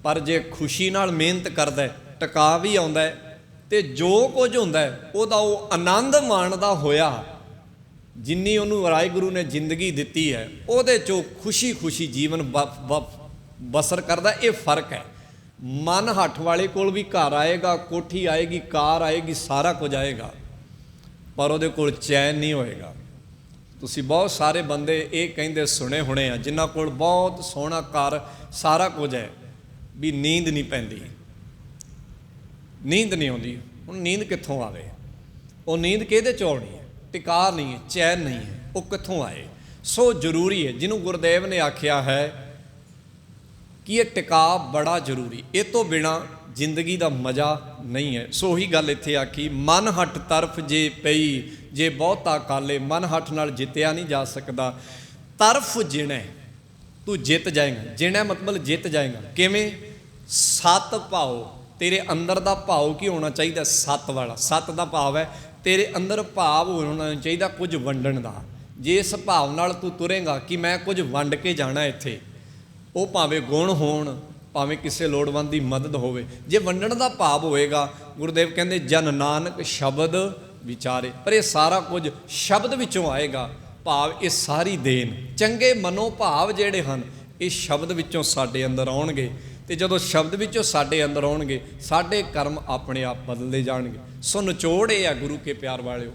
ਪਰ ਜੇ ਖੁਸ਼ੀ ਨਾਲ ਮਿਹਨਤ ਕਰਦਾ ਟਿਕਾ ਵੀ ਆਉਂਦਾ ਹੈ। ਤੇ ਜੋ ਕੁਝ ਹੁੰਦਾ ਉਹਦਾ ਉਹ ਆਨੰਦ ਮਾਣਦਾ ਹੋਇਆ, ਜਿੰਨੀ ਉਹਨੂੰ ਵਾਹਿਗੁਰੂ ਨੇ ਜ਼ਿੰਦਗੀ ਦਿੱਤੀ ਹੈ ਉਹਦੇ 'ਚੋਂ ਖੁਸ਼ੀ ਜੀਵਨ ਬਸਰ ਕਰਦਾ। ਇਹ ਫਰਕ ਹੈ। ਮਨ ਹੱਠ ਵਾਲੇ ਕੋਲ ਵੀ ਘਰ ਆਏਗਾ, ਕੋਠੀ ਆਏਗੀ, ਕਾਰ ਆਏਗੀ, ਸਾਰਾ ਕੁਝ ਆਏਗਾ, ਪਰ ਉਹਦੇ ਕੋਲ ਚੈਨ ਨਹੀਂ ਹੋਏਗਾ। ਤੁਸੀਂ ਬਹੁਤ ਸਾਰੇ ਬੰਦੇ ਇਹ ਕਹਿੰਦੇ ਸੁਣੇ ਹੋਣੇ ਆ, ਜਿਨ੍ਹਾਂ ਕੋਲ ਬਹੁਤ ਸੋਹਣਾ ਘਰ, ਸਾਰਾ ਕੁਝ ਹੈ, ਵੀ ਨੀਂਦ ਨਹੀਂ ਪੈਂਦੀ, ਨੀਂਦ ਨਹੀਂ ਆਉਂਦੀ। ਹੁਣ ਨੀਂਦ ਕਿੱਥੋਂ ਆਵੇ? ਉਹ ਨੀਂਦ ਕਿਹਦੇ 'ਚ ਆਉਣੀ ਹੈ? ਟਿਕਾ ਨਹੀਂ ਹੈ, ਚੈਨ ਨਹੀਂ ਹੈ, ਉਹ ਕਿੱਥੋਂ ਆਏ? ਸੋ ਜ਼ਰੂਰੀ ਹੈ, ਜਿਹਨੂੰ ਗੁਰਦੇਵ ਨੇ ਆਖਿਆ ਹੈ ਕਿ ਇਹ ਟਿਕਾ ਬੜਾ ਜ਼ਰੂਰੀ, ਇਹ ਤੋਂ ਬਿਨਾਂ ਜ਼ਿੰਦਗੀ ਦਾ ਮਜ਼ਾ ਨਹੀਂ ਹੈ। ਸੋ ਉਹੀ ਗੱਲ ਇੱਥੇ ਆਖੀ, ਮਨ ਹੱਠ ਤਰਫ ਜੇ ਪਈ, ਜੇ ਬਹੁਤਾ ਕਾਲੇ, ਮਨ ਹੱਠ ਨਾਲ ਜਿੱਤਿਆ ਨਹੀਂ ਜਾ ਸਕਦਾ। ਤਰਫ ਜਿਣੈ ਤੂੰ ਜਿੱਤ ਜਾਏਗਾ। ਜਿਣੈ ਮਤਲਬ ਜਿੱਤ ਜਾਏਗਾ। ਕਿਵੇਂ? ਸਤ ਭਾਉ, ਤੇਰੇ ਅੰਦਰ ਦਾ ਭਾਵ ਕੀ ਹੋਣਾ ਚਾਹੀਦਾ? ਸਤ ਵਾਲਾ। ਸਤ ਦਾ ਭਾਵ ਹੈ ਤੇਰੇ ਅੰਦਰ ਭਾਵ ਹੋਣਾ ਚਾਹੀਦਾ ਕੁਝ ਵੰਡਣ ਦਾ। ਜੇ ਇਸ ਭਾਵ ਨਾਲ ਤੂੰ ਤੁਰੇਗਾ ਕਿ ਮੈਂ ਕੁਝ ਵੰਡ ਕੇ ਜਾਣਾ ਇੱਥੇ, ਉਹ ਭਾਵੇਂ ਗੁਣ ਹੋਣ, ਭਾਵੇਂ ਕਿਸੇ ਲੋੜਵੰਦ ਦੀ ਮਦਦ ਹੋਵੇ, ਜੇ ਵੰਡਣ ਦਾ ਭਾਵ ਹੋਏਗਾ, ਗੁਰਦੇਵ ਕਹਿੰਦੇ ਜਨ ਨਾਨਕ ਸ਼ਬਦ ਵਿਚਾਰੇ। ਪਰ ਇਹ ਸਾਰਾ ਕੁਝ ਸ਼ਬਦ ਵਿੱਚੋਂ ਆਏਗਾ। ਭਾਵ ਇਹ ਸਾਰੀ ਦੇਣ, ਚੰਗੇ ਮਨੋ ਭਾਵ ਜਿਹੜੇ ਹਨ, ਇਹ ਸ਼ਬਦ ਵਿੱਚੋਂ ਸਾਡੇ ਅੰਦਰ ਆਉਣਗੇ। ਤੇ ਜਦੋਂ ਸ਼ਬਦ ਵਿੱਚੋਂ ਸਾਡੇ ਅੰਦਰ ਆਉਣਗੇ, ਸਾਡੇ ਕਰਮ ਆਪਣੇ ਆਪ ਬਦਲਦੇ ਜਾਣਗੇ। ਸੋ ਨਿਚੋੜ ਇਹ ਆ ਗੁਰੂ ਕੇ ਪਿਆਰ ਵਾਲਿਓ,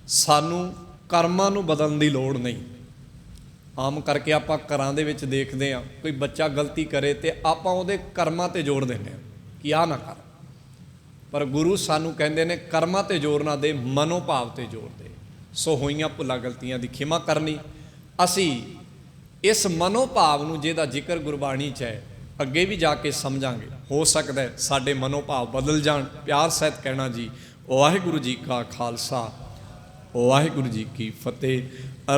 ਸਾਨੂੰ ਕਰਮਾਂ ਨੂੰ ਬਦਲਣ ਦੀ ਲੋੜ ਨਹੀਂ। ਆਮ ਕਰਕੇ ਆਪਾਂ ਘਰਾਂ ਦੇ ਵਿੱਚ ਦੇਖਦੇ ਹਾਂ, ਕੋਈ ਬੱਚਾ ਗਲਤੀ ਕਰੇ ਤੇ ਆਪਾਂ ਉਹਦੇ ਕਰਮਾਂ 'ਤੇ ਜ਼ੋਰ ਦਿੰਦੇ ਹਾਂ ਕਿ ਆਹ ਨਾ ਕਰ। ਪਰ ਗੁਰੂ ਸਾਨੂੰ ਕਹਿੰਦੇ ਨੇ ਕਰਮਾਂ 'ਤੇ ਜ਼ੋਰ ਨਾ ਦੇ, ਮਨੋਭਾਵ 'ਤੇ ਜ਼ੋਰ ਦੇ। ਸੋ ਹੋਈਆਂ ਭੁੱਲਾਂ ਗਲਤੀਆਂ ਦੀ ਖਿਮਾ ਕਰਨੀ। ਅਸੀਂ ਇਸ ਮਨੋਭਾਵ ਨੂੰ, ਜਿਹਦਾ ਜ਼ਿਕਰ ਗੁਰਬਾਣੀ 'ਚ ਹੈ, ਅੱਗੇ ਵੀ ਜਾ ਕੇ ਸਮਝਾਂਗੇ। ਹੋ ਸਕਦਾ ਸਾਡੇ ਮਨੋਭਾਵ ਬਦਲ ਜਾਣ। ਪਿਆਰ ਸਹਿਤ ਕਹਿਣਾ ਜੀ, ਵਾਹਿਗੁਰੂ ਜੀ ਕਾ ਖਾਲਸਾ, ਵਾਹਿਗੁਰੂ ਜੀ ਕੀ ਫਤਿਹ।